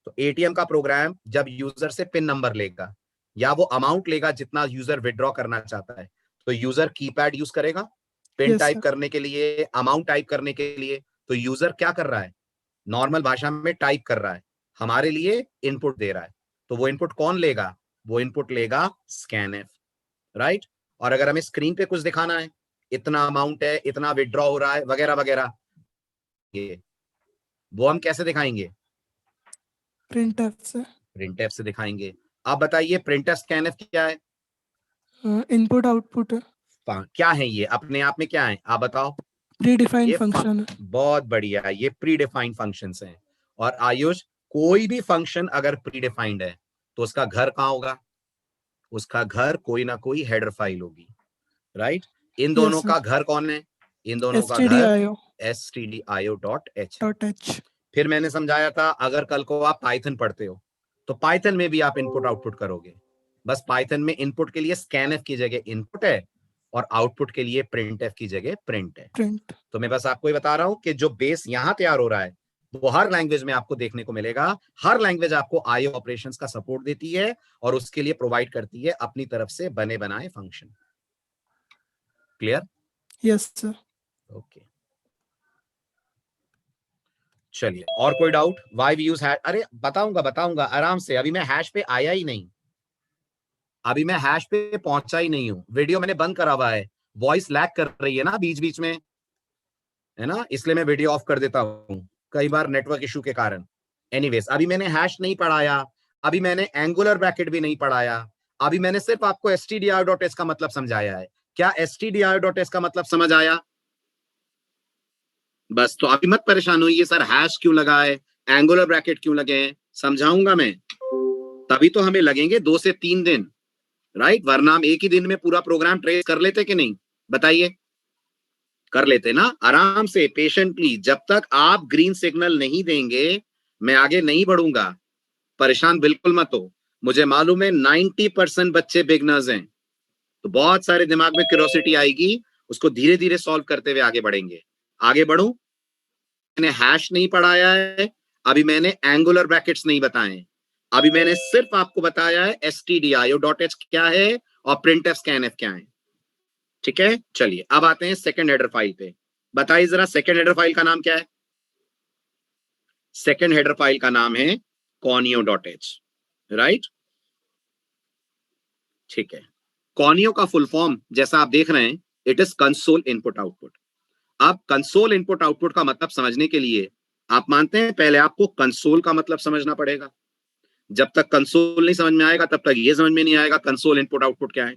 तो एटीएम का प्रोग्राम जब यूजर से पिन नंबर लेगा या वो अमाउंट लेगा जितना यूजर विड्रॉ करना चाहता है, तो यूजर कीपैड यूज करेगा। Pin Yes, type sir. करने के लिए, अमाउंट टाइप करने के लिए, तो यूजर क्या कर रहा है, नॉर्मल भाषा में टाइप कर रहा है, हमारे लिए इनपुट दे रहा है। तो वो इनपुट कौन लेगा, वो इनपुट लेगा स्कैनफ, राइट। और अगर हमें स्क्रीन पे कुछ दिखाना है, इतना अमाउंट है, इतना विड्रॉ हो रहा है, वगैरह वगैरह, ये वो हम कैसे दिखाएंगे, Printf से. प्रिंटफ से दिखाएंगे। आप बताइए प्रिंटफ स्कैनफ क्या है, Input output है. क्या है ये, अपने आप में क्या है, आप बताओ। Predefined ये function है. बहुत बढ़िया, ये प्री डिफाइंड फंक्शंस हैं। और आयुष, कोई भी फंक्शन अगर प्री डिफाइंड है तो उसका घर कहां होगा, उसका घर कोई ना कोई हेडर फाइल होगी, राइट। इन Yes, दोनों sir. का घर कौन है, इन दोनों का घर stdio stdio.h है। .h. फिर मैंने समझाया था अगर कल को आप पाइथन पढ़ते हो तो पाइथन में भी आप इनपुट आउटपुट करोगे, बस पाइथन में इनपुट के लिए स्कैनफ की जगह इनपुट है और आउटपुट के लिए प्रिंटफ की जगह प्रिंट है। Print. तो मैं बस आपको ये बता रहा हूं कि जो बेस यहां तैयार हो रहा है वो हर लैंग्वेज में आपको देखने को मिलेगा। हर लैंग्वेज आपको आईओ ऑपरेशंस का सपोर्ट देती है और उसके लिए प्रोवाइड करती है अपनी तरफ से बने बनाए function. Clear? Yes, sir. Okay, चलिए और कोई doubt, why we use hash, अरे बताऊंगा आराम से, अभी मैं हैश पे आया ही नहीं, अभी मैं हैश पे पहुंचा ही नहीं हूं, वीडियो मैंने बंद करा हुआ है, वॉइस लैग कर रही है ना बीच बीच में, है ना, इसलिए मैं वीडियो ऑफ कर देता हूं कई बार नेटवर्क इशू के कारण। एनीवेज, अभी मैंने हैश नहीं पढ़ाया, अभी मैंने एंगुलर ब्रैकेट भी नहीं पढ़ाया, अभी मैंने सिर्फ आपको stdio.h का मतलब समझाया है। क्या stdio.h का मतलब समझ आया? बस, तो अभी मत परेशान होइए सर हैश क्यों लगा है, एंगुलर ब्रैकेट क्यों लगे हैं, समझाऊंगा मैं, तभी तो हमें लगेंगे 2 से 3 दिन, राइट, वरना हम एक ही दिन में पूरा प्रोग्राम ट्रेस कर लेते कि नहीं, बताइए, कर लेते ना, आराम से पेशेंटली, जब तक आप ग्रीन सिग्नल नहीं देंगे मैं आगे नहीं बढ़ूंगा, परेशान बिल्कुल मत हो। मुझे मालूम है 90% बच्चे बिगनर्स हैं, तो बहुत सारे दिमाग में क्यूरियोसिटी आएगी, उसको धीरे धीरे सॉल्व करते हुए आगे बढ़ेंगे। आगे बढ़ूं, मैंने हैश नहीं पढ़ाया है, अभी मैंने एंगुलर ब्रैकेट्स नहीं बताए, अभी मैंने सिर्फ आपको बताया है stdio.h क्या है और printf scanf क्या है, ठीक है। चलिए अब आते हैं सेकंड हेडर फाइल पे, बताइए जरा सेकंड हेडर फाइल का नाम क्या है, सेकंड हेडर फाइल का नाम है conio.h, राइट, ठीक है। कॉनियो का फुल फॉर्म जैसा आप देख रहे हैं, it is console input output. अब कंसोल इनपुट आउटपुट का मतलब समझने के लिए आप मानते हैं पहले आपको कंसोल का मतलब समझना पड़ेगा, जब तक कंसोल नहीं समझ में आएगा तब तक ये समझ में नहीं आएगा कंसोल इनपुट आउटपुट क्या है।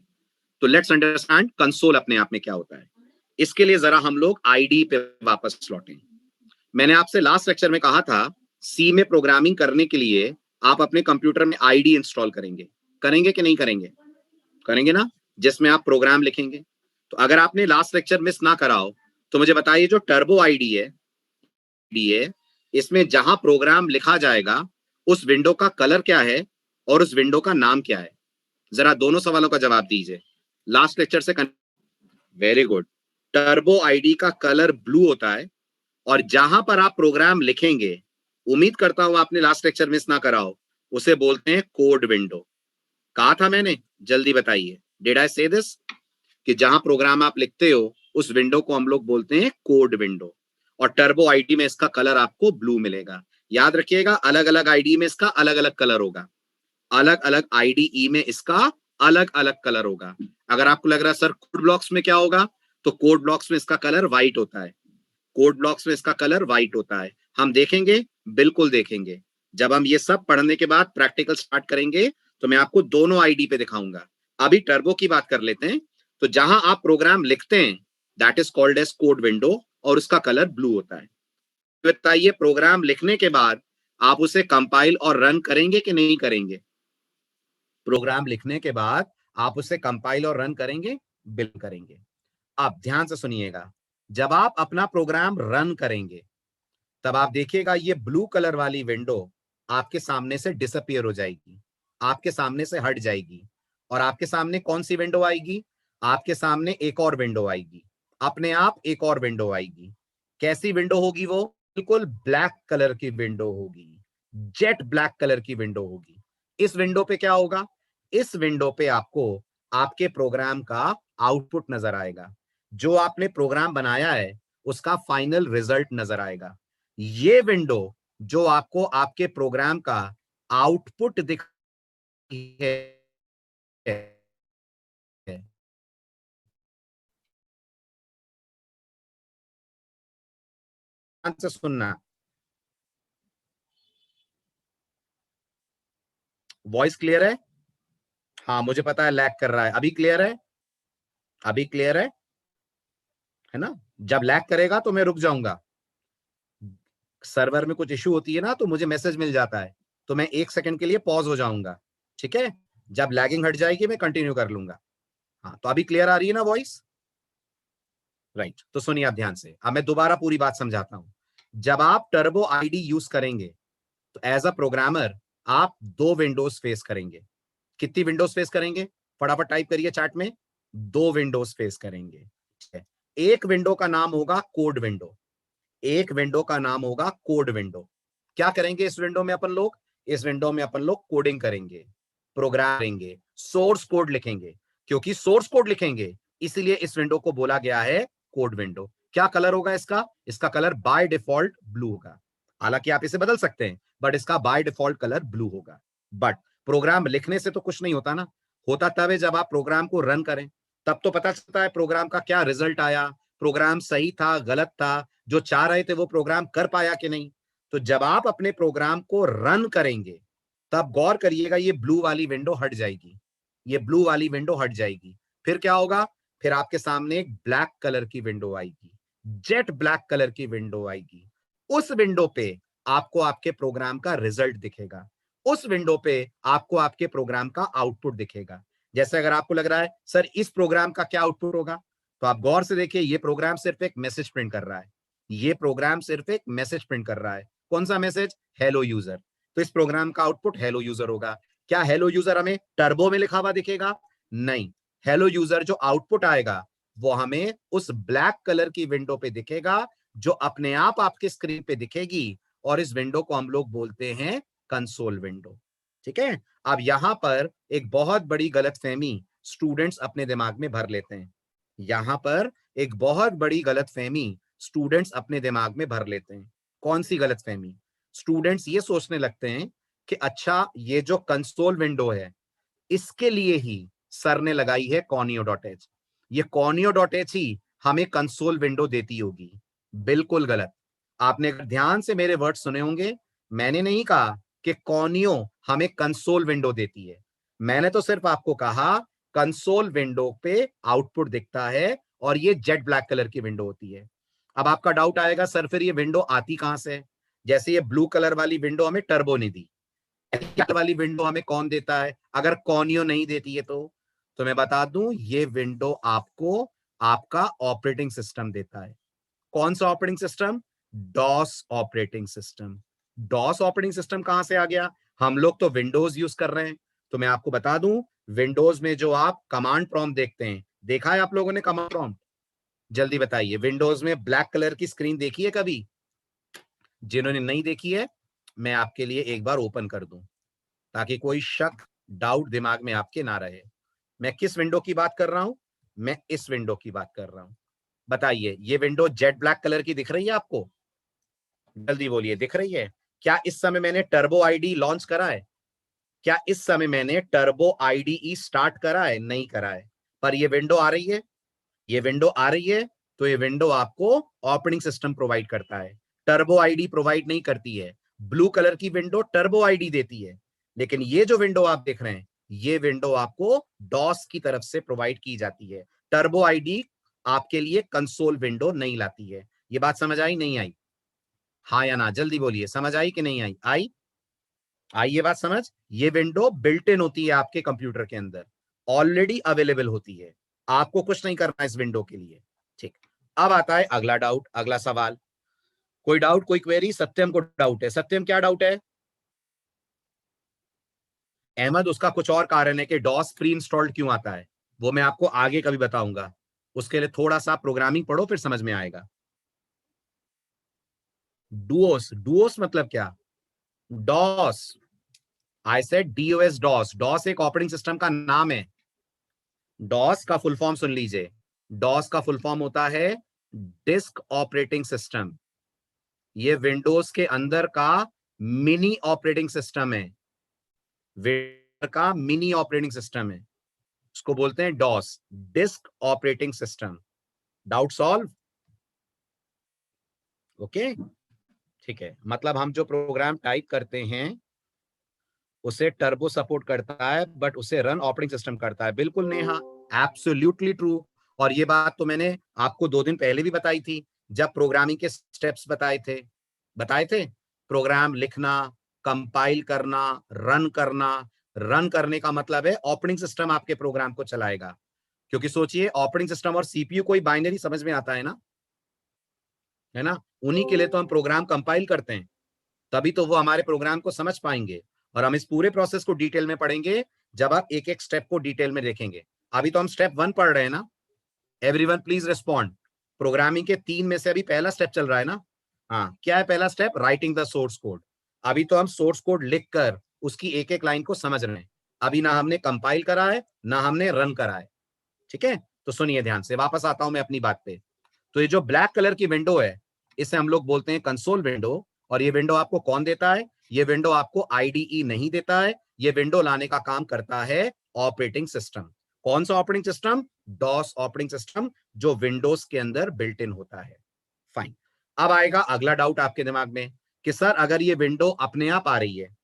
तो लेट्स अंडरस्टैंड कंसोल अपने आप में क्या होता है। इसके लिए जरा हम लोग आईडी पे वापस लौटें। मैंने आपसे लास्ट लेक्चर में कहा था सी में प्रोग्रामिंग करने के लिए आप अपने कंप्यूटर में आईडी इंस्टॉल करेंगे, करेंगे कि नहीं करेंगे, करेंगे ना, जिसमें आप प्रोग्राम लिखेंगे। तो अगर आपने लास्ट लेक्चर मिस ना करा हो तो मुझे बताइए जो टर्बो आईडी है इसमें जहां प्रोग्राम लिखा जाएगा उस विंडो का कलर क्या है और उस विंडो का नाम क्या है, जरा दोनों सवालों का जवाब दीजिए लास्ट लेक्चर से। वेरी गुड, टर्बो आईडी का कलर ब्लू होता है और जहां पर आप प्रोग्राम लिखेंगे, उम्मीद करता हूं आपने लास्ट लेक्चर मिस ना करा हो, उसे बोलते हैं कोड विंडो। कहा था मैंने, जल्दी बताइए, डिड आई से दिस, कि जहां प्रोग्राम आप लिखते हो उस विंडो को हम लोग बोलते हैं कोड विंडो, और टर्बो आईडी में इसका कलर आपको ब्लू मिलेगा। याद रखिएगा अलग अलग आईडी में इसका अलग अलग कलर होगा, अलग अलग आईडीई में इसका अलग अलग कलर होगा। अगर आपको लग रहा है सर कोड ब्लॉक्स में क्या होगा, तो कोड ब्लॉक्स में इसका कलर व्हाइट होता है, कोड ब्लॉक्स में इसका कलर व्हाइट होता है। हम देखेंगे, बिल्कुल देखेंगे, जब हम ये सब पढ़ने के बाद प्रैक्टिकल स्टार्ट करेंगे तो मैं आपको दोनों आईडी पे दिखाऊंगा। अभी टर्बो की बात कर लेते हैं। तो जहां आप प्रोग्राम लिखते हैं that is called as code window और उसका कलर ब्लू होता है। बताइए प्रोग्राम लिखने के बाद आप उसे कंपाइल और रन करेंगे कि नहीं करेंगे, प्रोग्राम लिखने के बाद आप उसे कंपाइल और रन करेंगे, बिल्कुल करेंगे। आप ध्यान से सुनिएगा, जब आप अपना प्रोग्राम रन करेंगे तब आप देखिएगा ये ब्लू कलर वाली विंडो आपके सामने से डिसअपियर हो जाएगी, आपके सामने से हट जाएगी, और आपके सामने कौन सी विंडो आएगी, आपके सामने एक और विंडो आएगी, अपने आप एक और विंडो आएगी। कैसी विंडो होगी वो, बिल्कुल ब्लैक कलर की विंडो होगी, जेट ब्लैक कलर की विंडो होगी। इस विंडो पे क्या होगा, इस विंडो पे आपको आपके प्रोग्राम का आउटपुट नजर आएगा। जो आपने प्रोग्राम बनाया है उसका फाइनल रिजल्ट नजर आएगा। ये विंडो जो आपको आपके प्रोग्राम का आउटपुट दिख है, ध्यान से सुनना। वॉइस क्लियर है? हाँ मुझे पता है लैग कर रहा है, अभी क्लियर है? अभी क्लियर है ना? जब लैग करेगा तो मैं रुक जाऊंगा, सर्वर में कुछ इश्यू होती है ना तो मुझे मैसेज मिल जाता है, तो मैं 1 सेकंड के लिए पॉज हो जाऊंगा, ठीक है? जब लैगिंग हट जाएगी मैं कंटिन्यू कर लूंगा। हाँ तो अभी क्लियर आ रही है ना वॉइस? राइट, तो सुनिए आप ध्यान से, अब मैं दोबारा पूरी बात समझाता हूं। जब आप टर्बो आईडी यूज करेंगे तो एज अ प्रोग्रामर आप दो विंडोज फेस करेंगे। कितनी विंडोज फेस करेंगे? फटाफट टाइप करिए चैट में, दो विंडोज फेस करेंगे, ठीक है? एक विंडो का नाम होगा कोड विंडो, एक विंडो का नाम होगा कोड विंडो। क्या करेंगे इस विंडो में अपन लोग? इस विंडो में अपन लोग कोडिंग करेंगे, प्रोग्राम करेंगे, सोर्स कोड लिखेंगे। क्योंकि सोर्स कोड लिखेंगे इसलिए इस विंडो को बोला गया है कोड विंडो। क्या कलर होगा इसका? इसका कलर बाय डिफॉल्ट ब्लू होगा। हालांकि आप इसे बदल सकते हैं, बट इसका बाय डिफॉल्ट कलर ब्लू होगा। बट प्रोग्राम लिखने से तो कुछ नहीं होता ना, होता तब है जब आप प्रोग्राम को रन करें, तब तो पता चलता है प्रोग्राम का क्या रिजल्ट आया, प्रोग्राम सही था गलत था, जो चाह रहे थे वो प्रोग्राम कर पाया कि नहीं। तो जब आप अपने प्रोग्राम को रन करेंगे तब गौर करिएगा ये ब्लू वाली विंडो हट जाएगी, ये ब्लू वाली विंडो हट जाएगी। फिर क्या होगा? फिर आपके सामने एक ब्लैक कलर की विंडो आएगी, जेट ब्लैक कलर की विंडो आएगी। उस विंडो पे आपको आपके प्रोग्राम का रिजल्ट दिखेगा, उस विंडो पे आपको आपके प्रोग्राम का आउटपुट दिखेगा। जैसे अगर आपको लग रहा है सर इस प्रोग्राम का क्या आउटपुट होगा, तो आप गौर से देखिए, ये प्रोग्राम सिर्फ एक मैसेज प्रिंट कर रहा है, ये प्रोग्राम सिर्फ एक मैसेज प्रिंट कर रहा है। कौन सा मैसेज? Hello user. तो इस प्रोग्राम का आउटपुट हेलो यूजर होगा। क्या हेलो यूजर हमें टर्बो में लिखा हुआ दिखेगा? नहीं, हेलो यूजर जो आउटपुट आएगा वो हमें उस ब्लैक कलर की विंडो पे दिखेगा, जो अपने आप आपके स्क्रीन पे दिखेगी, और इस विंडो को हम लोग बोलते हैं कंसोल विंडो, ठीक है? अब यहां पर एक बहुत बड़ी गलतफहमी स्टूडेंट्स अपने दिमाग में भर लेते हैं, यहां पर एक बहुत बड़ी गलतफहमी स्टूडेंट्स अपने दिमाग में भर लेते हैं। कौन सी गलतफहमी? स्टूडेंट्स ये सोचने लगते हैं कि अच्छा ये जो कंसोल विंडो है इसके लिए ही सर ने लगाई है Conio.h, ये Conio.h ही हमें कंसोल विंडो देती होगी। बिल्कुल गलत। आपने अगर ध्यान से मेरे वर्ड सुने होंगे, मैंने नहीं कहा कि Conio हमें कंसोल विंडो देती है, मैंने तो सिर्फ आपको कहा कंसोल विंडो पे आउटपुट दिखता है और ये जेट ब्लैक कलर की विंडो होती है। अब आपका डाउट आएगा सर फिर ये विंडो आती कहां से? जैसे ये ब्लू कलर वाली विंडो हमें टर्बो ने दी, वाली विंडो हमें कौन देता है? अगर कॉनियो नहीं देती है तो मैं बता दूं ये विंडो आपको आपका ऑपरेटिंग सिस्टम देता है। कौन सा operating system? DOS operating system. DOS operating system कहां से आ गया? हम लोग तो विंडोज यूज कर रहे हैं, तो मैं आपको बता दूं विंडोज में जो आप कमांड प्रॉम्प्ट देखते हैं, देखा है आप लोगों ने कमांड प्रॉम्प्ट? जल्दी बताइए, विंडोज में ब्लैक कलर की स्क्रीन देखी है कभी? जिन्होंने नहीं देखी है मैं आपके लिए एक बार ओपन कर दूं, ताकि कोई शक डाउट दिमाग में आपके ना रहे। मैं किस विंडो की बात कर रहा हूं? मैं इस विंडो की बात कर रहा हूं। बताइए ये विंडो जेट ब्लैक कलर की दिख रही है आपको? जल्दी बोलिए, दिख रही है? क्या इस समय मैंने टर्बो आईडी लॉन्च करा है? क्या इस समय मैंने टर्बो आईडीई स्टार्ट करा है? नहीं करा है, पर ये विंडो आ रही है, ये विंडो आ रही है। तो ये विंडो आपको ऑपरेटिंग सिस्टम प्रोवाइड करता है, टर्बो आईडी प्रोवाइड नहीं करती है। ब्लू कलर की विंडो टर्बो आईडी देती है, लेकिन ये जो विंडो आप देख रहे हैं ये विंडो आपको डॉस की तरफ से प्रोवाइड की जाती है। टर्बो आईडी आपके लिए कंसोल विंडो नहीं लाती है। ये बात समझ आई नहीं आई? हाँ या ना, जल्दी बोलिए, समझ आई कि नहीं आई? आई? आई ये बात समझ? ये विंडो बिल्ट इन होती है आपके कंप्यूटर के अंदर, ऑलरेडी अवेलेबल होती है, आपको कुछ नहीं करना इस विंडो के लिए, ठीक? अब आता है अगला डाउट, अगला सवाल। कोई डाउट, कोई क्वेरी? सत्यम को डाउट है। सत्यम क्या डाउट है? अहमद उसका कुछ और कारण है कि डॉस प्री इंस्टॉल्ड क्यों आता है, वो मैं आपको आगे कभी बताऊंगा। उसके लिए थोड़ा सा प्रोग्रामिंग पढ़ो फिर समझ में आएगा। डुओस, डुओस मतलब क्या? DOS, I said D O S, DOS. DOS एक ऑपरेटिंग सिस्टम का नाम है। डॉस का फुल फॉर्म सुन लीजिए, डॉस का फुल फॉर्म होता है डिस्क ऑपरेटिंग सिस्टम। ये विंडोज के अंदर का मिनी ऑपरेटिंग सिस्टम है, विंडोज का मिनी ऑपरेटिंग सिस्टम है, उसको बोलते हैं DOS, disk operating system. Doubt solve? Okay, ठीक है। मतलब हम जो प्रोग्राम टाइप करते हैं उसे टर्बो सपोर्ट करता है, बट उसे रन ऑपरेटिंग सिस्टम करता है। बिल्कुल नेहा, एब्सोल्युटली ट्रू। और ये बात तो मैंने आपको 2 दिन पहले भी बताई थी, जब प्रोग्रामिंग के स्टेप्स बताए थे। प्रोग्राम लिखना, कंपाइल करना, रन करना। रन करने का मतलब है ऑपरेटिंग सिस्टम आपके प्रोग्राम को चलाएगा, क्योंकि सोचिए ऑपरेटिंग सिस्टम और सीपीयू कोई बाइनरी समझ में आता है ना। उन्हीं के लिए तो हम प्रोग्राम कंपाइल करते हैं, तभी तो वो हमारे प्रोग्राम को समझ पाएंगे। और हम इस पूरे प्रोसेस को डिटेल में पढ़ेंगे जब आप एक एक स्टेप को डिटेल में देखेंगे। अभी तो हम स्टेप 1 पढ़ रहे हैं ना। Everyone please respond. प्रोग्रामिंग के 3 में से अभी पहला स्टेप चल रहा है ना। हाँ, क्या है पहला step? Writing the source code. अभी तो हम सोर्स कोड लिखकर उसकी एक एक लाइन को समझ रहे हैं। अभी ना हमने कंपाइल करा है ना हमने रन करा है। ठीक है, तो सुनिए ध्यान से, वापस आता हूं मैं अपनी बात पे। तो ये जो ब्लैक कलर की विंडो है, इसे हम लोग बोलते हैं कंसोल विंडो। और ये विंडो आपको कौन देता है? ये विंडो आपको आईडीई नहीं देता है। ये विंडो लाने का काम करता है ऑपरेटिंग सिस्टम। कौन सा operating system? DOS operating system, जो विंडोज के अंदर बिल्ट इन होता है। फाइन। अब आएगा अगला डाउट आपके दिमाग में कि सर अगर ये विंडो अपने आप आ रही है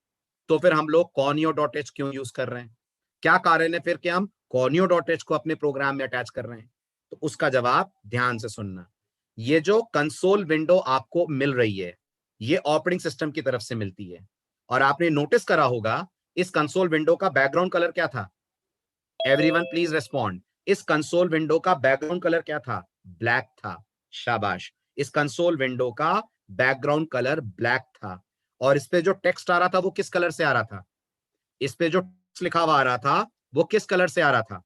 तो फिर हम लोग conio.h क्यों यूज कर रहे हैं? क्या कारण है फिर कि हम conio.h को अपने प्रोग्राम में अटैच कर रहे हैं? तो उसका जवाब ध्यान से सुनना। ये जो कंसोल विंडो आपको मिल रही है, ये ऑपरेटिंग सिस्टम की तरफ से मिलती है। और आपने नोटिस करा होगा इस कंसोल विंडो का बैकग्राउंड कलर क्या था? Everyone please respond. इस कंसोल विंडो का बैकग्राउंड कलर क्या था? ब्लैक था। शाबाश। इस कंसोल विंडो का बैकग्राउंड कलर ब्लैक था। और इस पे जो टेक्स्ट आ रहा था वो किस कलर से आ रहा था? इस पे जो टेक्स्ट लिखा हुआ आ रहा था वो किस कलर से आ रहा था?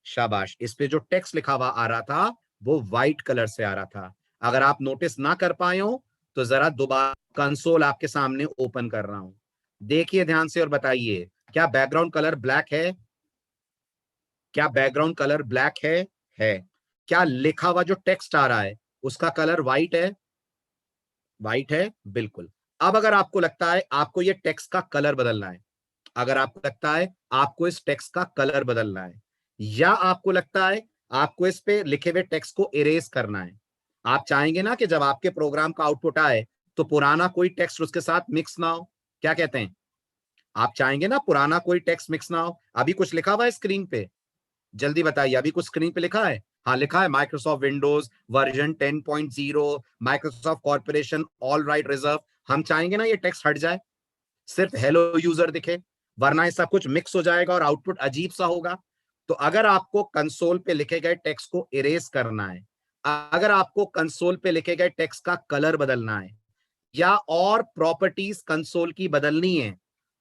शाबाश। इस पे जो टेक्स्ट लिखा हुआ आ रहा था वो व्हाइट कलर से आ रहा था। अगर आप नोटिस ना कर पाए हो तो जरा दोबारा कंसोल आपके सामने ओपन कर रहा हूं, देखिए ध्यान से और बताइए, क्या बैकग्राउंड कलर ब्लैक है? क्या बैकग्राउंड कलर ब्लैक है। क्या लिखा हुआ जो टेक्स्ट आ रहा है उसका कलर व्हाइट है? व्हाइट है, बिल्कुल। अब अगर आपको लगता है आपको ये टेक्स्ट का कलर बदलना है, अगर आपको लगता है आपको इस टेक्स्ट का कलर बदलना है, या आपको लगता है आपको इस पे लिखे हुए टेक्स्ट को इरेज करना है, आप चाहेंगे ना कि जब आपके प्रोग्राम का आउटपुट आए तो पुराना कोई टेक्स्ट उसके साथ मिक्स ना हो। क्या कहते हैं? आप चाहेंगे ना पुराना कोई टेक्स्ट मिक्स ना हो। अभी कुछ लिखा हुआ है स्क्रीन पे? जल्दी बताइए, अभी कुछ स्क्रीन पे लिखा है? हाँ, लिखा है Microsoft Windows version 10.0, Microsoft corporation all right reserve. हम चाहेंगे ना ये टेक्स्ट हट जाए, सिर्फ हेलो यूजर दिखे, वरना ये सब कुछ मिक्स हो जाएगा और आउटपुट अजीब सा होगा। तो अगर आपको कंसोल पे लिखे गए टेक्स्ट को इरेज करना है, अगर आपको कंसोल पे लिखे गए टेक्स्ट का कलर बदलना है, या और प्रॉपर्टीज कंसोल की बदलनी है,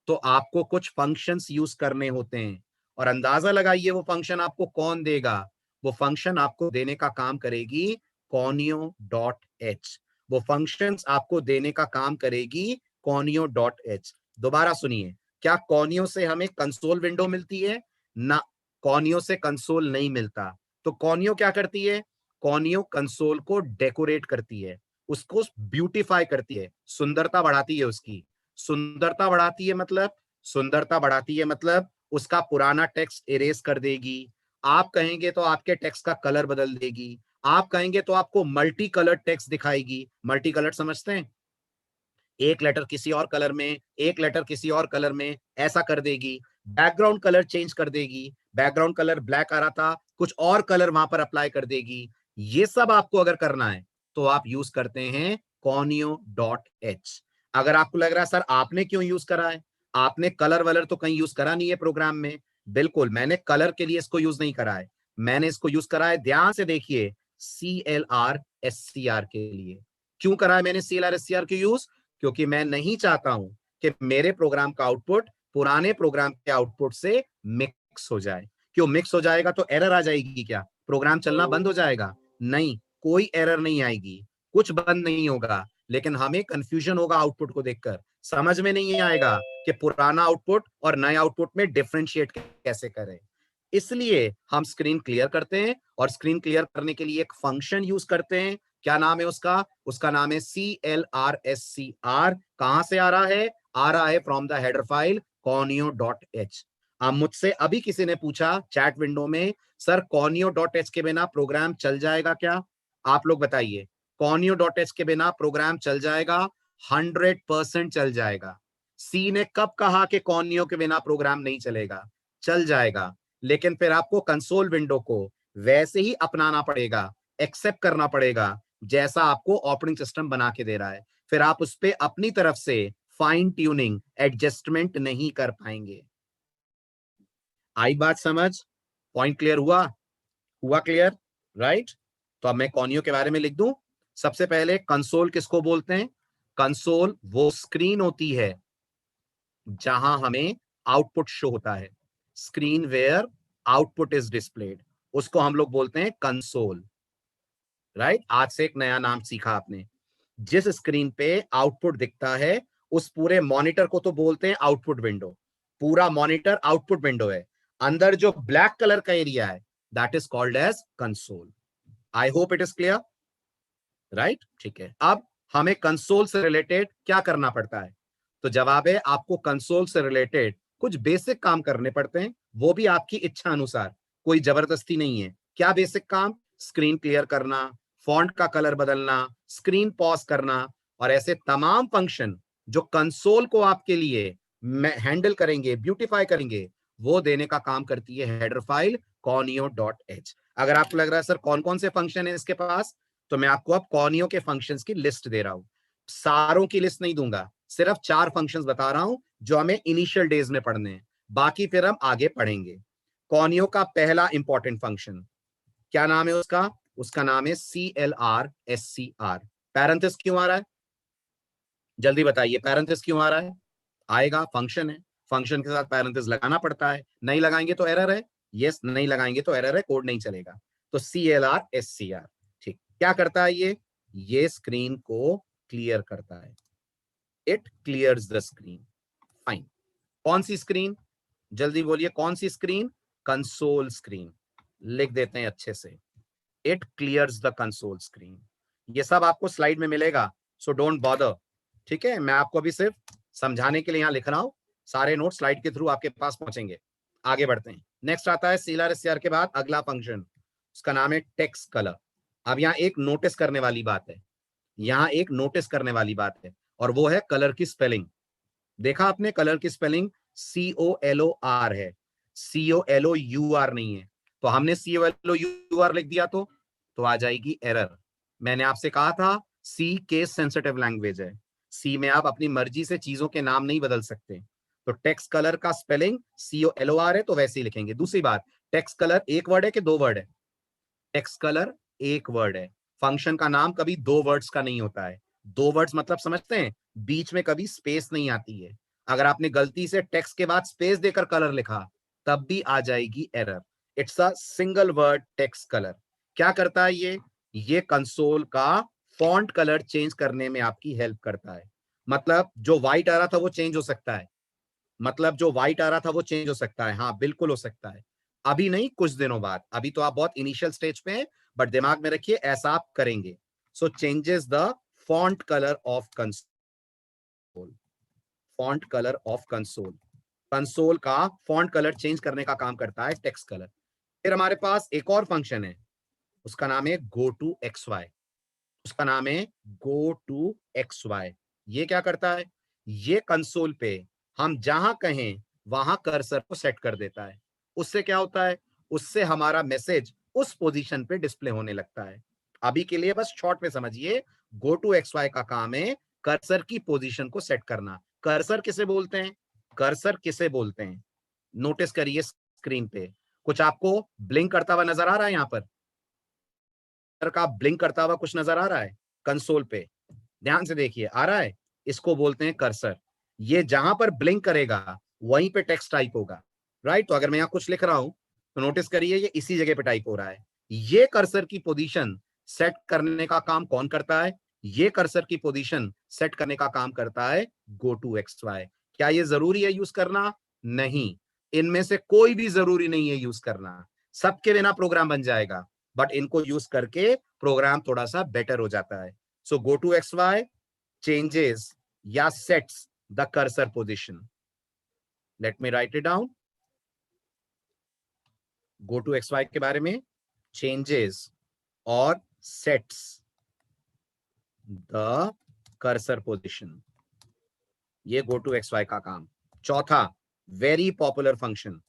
तो आपको कुछ फंक्शंस यूज करने होते हैं। और अंदाजा लगाइए वो फंक्शन आपको कौन देगा? वो फंक्शन आपको देने का काम करेगी conio.h। वो फंक्शंस आपको देने का काम करेगी conio.h। दोबारा सुनिए, क्या कॉनियो से हमें कंसोल विंडो मिलती है? ना, कॉनियो से कंसोल नहीं मिलता। तो कॉनियो क्या करती है? कॉनियो कंसोल को डेकोरेट करती है, उसको ब्यूटीफाई करती है, सुंदरता बढ़ाती है उसकी। सुंदरता बढ़ाती है मतलब, सुंदरता बढ़ाती है मतलब उसका पुराना टेक्स्ट इरेज कर देगी। आप कहेंगे तो आपके टेक्स्ट का कलर बदल देगी। आप कहेंगे तो आपको मल्टी कलर टेक्स्ट दिखाएगी। मल्टी कलर समझते हैं? एक लेटर किसी और कलर में, एक लेटर किसी और कलर में, ऐसा कर देगी। बैकग्राउंड कलर चेंज कर देगी। बैकग्राउंड कलर ब्लैक आ रहा था, कुछ और कलर वहां पर अप्लाई कर देगी। ये सब आपको अगर करना है तो आप यूज करते हैं conio.h। अगर आपको लग रहा है सर आपने क्यों यूज करा है, आपने कलर वलर तो कहीं यूज करा नहीं है प्रोग्राम में, बिल्कुल मैंने कलर के लिए इसको यूज नहीं करा है। मैंने इसको यूज करा है, ध्यान से देखिए, CLR SCR के लिए। क्यों करा है मैंने CLR SCR के यूज? क्योंकि मैं नहीं चाहता हूं कि मेरे प्रोग्राम का आउटपुट पुराने प्रोग्राम के आउटपुट से मिक्स हो जाए। क्यों मिक्स हो जाएगा तो एरर आ जाएगी क्या? प्रोग्राम चलना बंद हो जाएगा? नहीं, कोई एरर नहीं आएगी, कुछ बंद नहीं होगा, लेकिन हमें कंफ्यूजन होगा आउटपुट को देखकर। समझ में नहीं आएगा कि पुराना आउटपुट और नए आउटपुट में डिफरेंशिएट कैसे करें। इसलिए हम स्क्रीन क्लियर करते हैं, और स्क्रीन क्लियर करने के लिए एक फंक्शन यूज करते हैं। क्या नाम है उसका? उसका नाम है CLRSCR। कहां से आ रहा है? आ रहा है from the header file conio.h। अब मुझसे अभी किसी ने पूछा चैट विंडो में, सर conio.h के बिना प्रोग्राम चल जाएगा क्या? आप लोग बताइए, conio.h के बिना प्रोग्राम चल जाएगा? 100% चल जाएगा। सी ने कब कहा कि conio के बिना प्रोग्राम नहीं चलेगा? चल जाएगा, लेकिन फिर आपको कंसोल विंडो को वैसे ही अपनाना पड़ेगा, एक्सेप्ट करना पड़ेगा जैसा आपको ऑपरेटिंग सिस्टम बना के दे रहा है। फिर आप उस पर अपनी तरफ से फाइन ट्यूनिंग, एडजस्टमेंट नहीं कर पाएंगे। आई बात समझ? पॉइंट क्लियर हुआ? हुआ क्लियर? राइट। तो अब मैं कॉनियो के बारे में लिख दूं। सबसे पहले कंसोल किसको बोलते हैं? कंसोल वो स्क्रीन होती है जहां हमें आउटपुट शो होता है। Screen where output is displayed, उसको हम लोग बोलते हैं कंसोल। राइट। आज से एक नया नाम सीखा आपने। जिस स्क्रीन पे आउटपुट दिखता है उस पूरे मॉनिटर को तो बोलते हैं आउटपुट विंडो। पूरा मॉनिटर आउटपुट विंडो है, अंदर जो ब्लैक कलर का एरिया है that is called as console. I hope it is clear. Right, ठीक है। अब हमें कंसोल से रिलेटेड क्या करना पड़ता है? तो जवाब है, आपको कंसोल से रिलेटेड कुछ बेसिक काम करने पड़ते हैं, वो भी आपकी इच्छा अनुसार, कोई जबरदस्ती नहीं है। क्या बेसिक काम? स्क्रीन क्लियर करना, फॉन्ट का कलर बदलना, स्क्रीन पॉज करना, और ऐसे तमाम फंक्शन जो कंसोल को आपके लिए हैंडल करेंगे, ब्यूटिफाई करेंगे, वो देने का काम करती है हेडर फाइल conio.h। अगर आपको लग रहा है सर कौन कौन से फंक्शन है इसके पास, तो मैं आपको अब कॉनियो के फंक्शंस की लिस्ट दे रहा हूं। सारों की लिस्ट नहीं दूंगा, सिर्फ 4 फंक्शंस बता रहा हूं जो हमें इनिशियल डेज में पढ़ने हैं, बाकी फिर हम आगे पढ़ेंगे। कॉनियो का पहला इंपॉर्टेंट फंक्शन क्या नाम है उसका? उसका नाम है CLRSCR। पैरेंथेसिस क्यों आ रहा है? जल्दी बताइए, पैरेंथेसिस क्यों आ रहा है? आएगा, फंक्शन है, फंक्शन के साथ पैरेंथेसिस लगाना पड़ता है। नहीं लगाएंगे तो एरर है। यस, नहीं लगाएंगे तो एरर है, कोड नहीं चलेगा। तो CLRSCR, ठीक। क्या करता है ये स्क्रीन को क्लियर करता है। It clears the screen. Fine. कौन सी स्क्रीन? जल्दी बोलिए, कौन सी स्क्रीन? Console screen. लिख देते हैं अच्छे से, it clears the console screen. ये सब आपको स्लाइड में मिलेगा, सो डोंट बॉदर। ठीक है, मैं आपको अभी सिर्फ समझाने के लिए यहां लिख रहा हूं। सारे नोट स्लाइड के थ्रू आपके पास पहुंचेंगे। आगे बढ़ते हैं। नेक्स्ट आता है CLRSCR के बाद अगला फंक्शन, उसका नाम है टेक्स्ट कलर। अब यहाँ एक नोटिस करने वाली बात है, यहाँ एक नोटिस करने वाली बात है, और वो है कलर की स्पेलिंग। देखा आपने, कलर की स्पेलिंग COLOR है, COLOUR नहीं है। तो हमने COLOUR लिख दिया तो आ जाएगी एरर। मैंने आपसे कहा था सी केस सेंसिटिव लैंग्वेज है, सी में आप अपनी मर्जी से चीजों के नाम नहीं बदल सकते। तो टेक्स्ट कलर का स्पेलिंग COLOR है, तो वैसे ही लिखेंगे। दूसरी बात, टेक्स्ट कलर एक वर्ड है कि 2 वर्ड है? टेक्स्ट कलर एक वर्ड है। फंक्शन का नाम कभी 2 वर्ड्स का नहीं होता है। 2 वर्ड्स मतलब समझते हैं? बीच में कभी स्पेस नहीं आती है। अगर आपने गलती से टेक्स्ट के बाद स्पेस देकर कलर लिखा तब भी आ जाएगी error. It's a single word text colour. क्या करता है ये कंसोल का फॉन्ट कलर चेंज करने में आपकी हेल्प करता है। मतलब जो व्हाइट आ रहा था वो चेंज हो सकता है, मतलब जो व्हाइट आ रहा था वो चेंज हो सकता है। हाँ, बिल्कुल हो सकता है। अभी नहीं, कुछ दिनों बाद। अभी तो आप बहुत इनिशियल स्टेज पे हैं, बट दिमाग में रखिए ऐसा आप करेंगे। So changes the font colour of console. Font colour of console, console का फॉन्ट कलर चेंज करने का काम करता है टेक्स्ट कलर। फिर हमारे पास एक और फंक्शन है, उसका नाम है गो टू एक्स वाई। उसका नाम है गो टू एक्स वाई। ये क्या करता है? ये कंसोल पे हम जहां कहें वहां कर्सर को सेट कर देता है। उससे क्या होता है? उससे हमारा मैसेज उस पोजीशन पे डिस्प्ले होने लगता है। अभी के लिए बस शॉर्ट में समझिए, गो टू एक्स वाई का काम है कर्सर की पोजीशन को सेट करना। कर्सर किसे बोलते हैं? कर्सर किसे बोलते हैं? नोटिस करिए स्क्रीन पे कुछ आपको ब्लिंक करता हुआ नजर आ रहा है। यहां पर का ब्लिंक करता हुआ कुछ नजर आ रहा है कंसोल पे? ध्यान से देखिए, आ रहा है? इसको बोलते हैं कर्सर। ये जहां पर ब्लिंक करेगा वहीं पे टेक्स्ट टाइप होगा। राइट। तो अगर मैं यहां कुछ लिख रहा हूं तो नोटिस करिए ये इसी जगह पे टाइप हो रहा है। ये कर्सर की पोजीशन सेट करने का काम कौन करता है? ये कर्सर की पोजीशन सेट करने का काम करता है गो टू एक्स वाई। क्या ये जरूरी है यूज करना? नहीं। इनमें से कोई भी जरूरी नहीं है यूज करना, सबके बिना प्रोग्राम बन जाएगा, बट इनको यूज करके प्रोग्राम थोड़ा सा बेटर हो जाता है. So go to XY changes या sets the cursor position. Let me write it down. Go to XY के बारे में चेंजेस और सेट्स द कर्सर पोजिशन. ये गो टू XY का काम. चौथा वेरी पॉपुलर फंक्शन,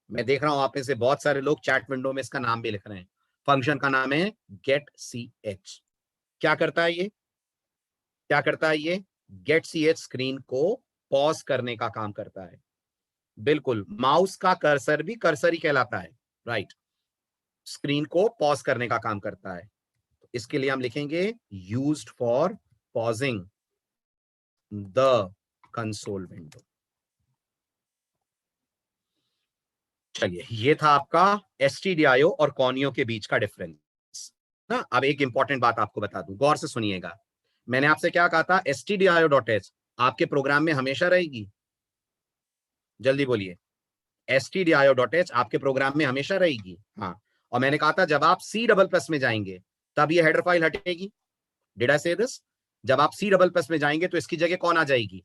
मैं देख रहा हूं आप में से बहुत सारे लोग चैट विंडो में इसका नाम भी लिख रहे हैं. फंक्शन का नाम है गेट CH. क्या करता है ये? क्या करता है ये? गेट CH स्क्रीन को पॉज करने का काम करता है. बिल्कुल, माउस का कर्सर भी कर्सर ही कहलाता है, राइट. स्क्रीन को पॉज करने का काम करता है. तो इसके लिए हम लिखेंगे used for pausing the console window. चलिए, ये था आपका stdio और कॉनियो के बीच का डिफरेंस ना. अब एक इंपॉर्टेंट बात आपको बता दूं, गौर से सुनिएगा. मैंने आपसे क्या कहा था? stdio.h आपके प्रोग्राम में हमेशा रहेगी. जल्दी बोलिए. stdio.h आपके प्रोग्राम में हमेशा रहेगी. हाँ. और मैंने कहा था जब आप C++ में जाएंगे तब ये हेडर फाइल हटेगी. डिड आई से दिस? जब आप C++ में जाएंगे तो इसकी जगह कौन आ जाएगी?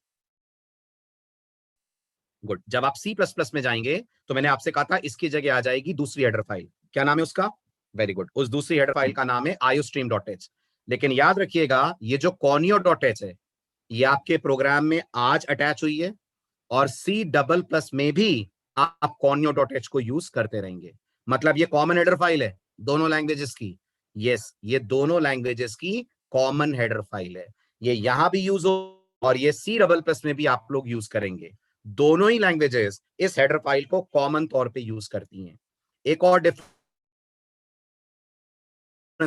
गुड. जब आप C++ में जाएंगे तो मैंने आपसे कहा था इसकी जगह आ जाएगी दूसरी हेडर फाइल. क्या नाम है उसका? Very good. उस दूसरी हेडर फाइल का नाम है iostream.h. लेकिन याद रखिएगा ये जो conio.h है ये आपके प्रोग्राम में आज अटैच हुई है और C++ में भी आप conio.h को यूज करते रहेंगे. मतलब ये कॉमन हेडर फाइल है दोनों लैंग्वेजेस की. यस, ये दोनों लैंग्वेजेस की कॉमन हेडर फाइल है. ये यहां भी यूज हो और ये C++ में भी आप लोग यूज करेंगे. दोनों ही लैंग्वेजेस इस हेडर फाइल को कॉमन तौर पे यूज करती हैं. एक और डिफरेंस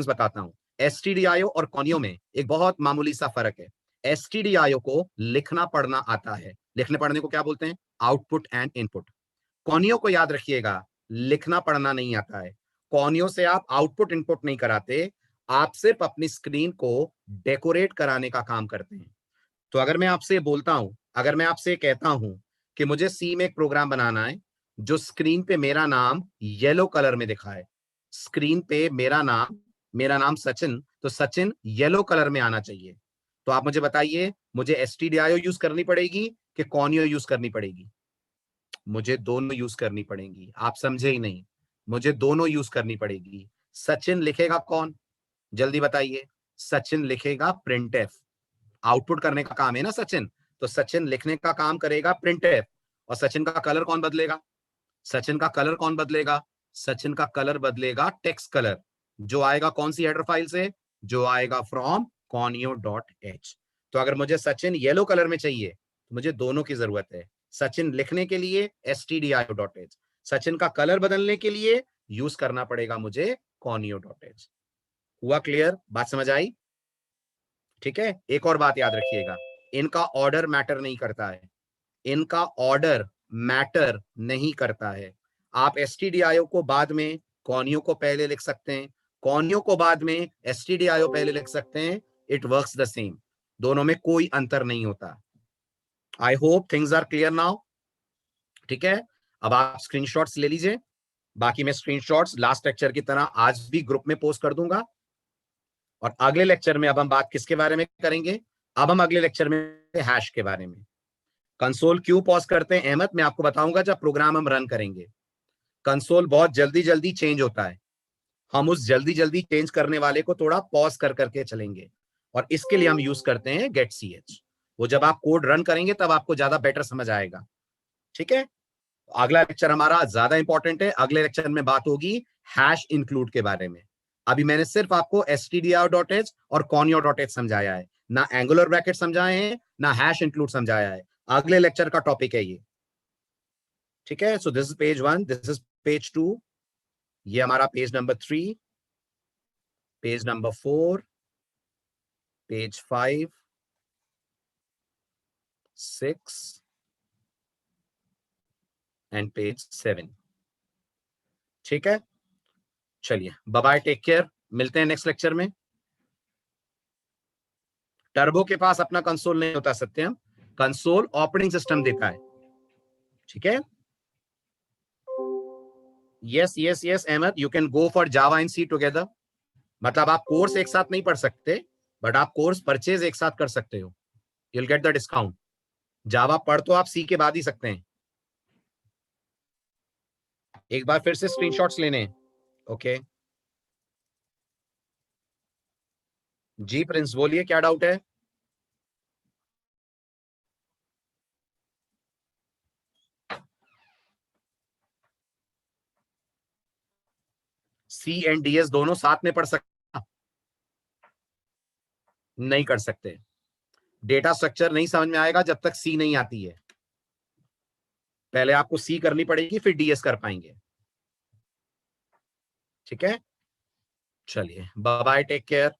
बताता हूं. stdio और कॉनियो में एक बहुत मामूली सा फर्क है. stdio को लिखना पढ़ना आता है. लिखने पढ़ने को क्या बोलते हैं? Output and input. कॉनियो को याद रखिएगा लिखना पढ़ना नहीं आता है. कॉनियो से आप आउटपुट इनपुट नहीं कराते, आप सिर्फ अपनी स्क्रीन को डेकोरेट कराने का काम करते हैं. तो अगर मैं आपसे बोलता हूं, अगर मैं आपसे कहता हूं कि मुझे सी में एक प्रोग्राम बनाना है जो स्क्रीन पे मेरा नाम येलो कलर में दिखाए. स्क्रीन पे मेरा नाम सचिन, तो सचिन येलो कलर में आना चाहिए. तो आप मुझे बताइए मुझे stdio यूज करनी पड़ेगी कि कॉनियो यूज करनी पड़ेगी? मुझे दोनों यूज करनी पड़ेगी. आप समझे ही नहीं. मुझे दोनों यूज करनी पड़ेगी. सचिन लिखेगा कौन? जल्दी बताइए. सचिन लिखेगा printf. आउटपुट करने का काम है ना सचिन, तो सचिन लिखने का काम करेगा printf. और सचिन का कलर कौन बदलेगा? सचिन का कलर कौन बदलेगा? सचिन का कलर बदलेगा टेक्स्ट कलर, जो आएगा कौन सी हेडर फाइल से? जो आएगा फ्रॉम conio.h. तो अगर मुझे सचिन येलो कलर में चाहिए तो मुझे दोनों की जरूरत है. सचिन लिखने के लिए stdio.h, सचिन का कलर बदलने के लिए यूज करना पड़ेगा मुझे conio.h. हुआ क्लियर? बात समझ आई? ठीक है. एक और बात याद रखिएगा, इनका ऑर्डर मैटर नहीं करता है. इनका ऑर्डर मैटर नहीं करता है. आप stdio को बाद में कॉनियो को पहले लिख सकते हैं, कॉनियो को बाद में stdio पहले लिख सकते हैं. It works the same. दोनों में कोई अंतर नहीं होता. I hope things are clear now. ठीक है. अब आप स्क्रीनशॉट्स ले लीजिए. बाकी मैं स्क्रीनशॉट्स लास्ट लेक्चर की तरह आज भी ग्रुप में पोस्ट कर दूंगा. और अगले लेक्चर में अब हम बात किसके बारे में करेंगे? अब हम अगले लेक्चर में हैश के बारे में. कंसोल क्यों पॉज करते हैं अहमद, मैं आपको बताऊंगा जब प्रोग्राम हम रन करेंगे. कंसोल बहुत जल्दी जल्दी चेंज होता है. हम उस जल्दी जल्दी चेंज करने वाले को थोड़ा पॉज कर करके चलेंगे और इसके लिए हम यूज करते हैं गेट CH. वो जब आप कोड रन करेंगे तब आपको ज्यादा बेटर समझ आएगा. ठीक है. अगला लेक्चर हमारा ज्यादा इंपॉर्टेंट है. अगले लेक्चर में बात होगी हैश इंक्लूड के बारे में. अभी मैंने सिर्फ आपको stdio.h और conio.h समझाया है, ना एंगुलर ब्रैकेट समझाए हैं, ना हैश इंक्लूड समझाया है. अगले लेक्चर का टॉपिक है ये. ठीक है. So this is page 1, this is page 2, ये हमारा page number 3, page number 4, page 5, 6 and page 7. ठीक है. चलिए, बाय बाय, टेक केयर. मिलते हैं नेक्स्ट लेक्चर में. टर्बो के पास अपना कंसोल नहीं होता सत्यम, कंसोल ऑपरेटिंग सिस्टम देता है. ठीक है. Yes yes yes Ahmed, you can go for Java and C together. मतलब आप कोर्स एक साथ नहीं पढ़ सकते, बट आप कोर्स परचेज एक साथ कर सकते हो, you'll get the discount। जावा पढ़ तो आप सी के बाद ही सकते हैं। एक बार फिर से स्क्रीनशॉट्स लेने। ओके जी प्रिंस, बोलिए क्या डाउट है। सी एंड डीएस दोनों साथ में पढ़ सकते नहीं कर सकते। डेटा स्ट्रक्चर नहीं समझ में आएगा जब तक सी नहीं आती है। पहले आपको सी करनी पड़ेगी, फिर डीएस कर पाएंगे। ठीक है, चलिए बाय बाय, टेक केयर।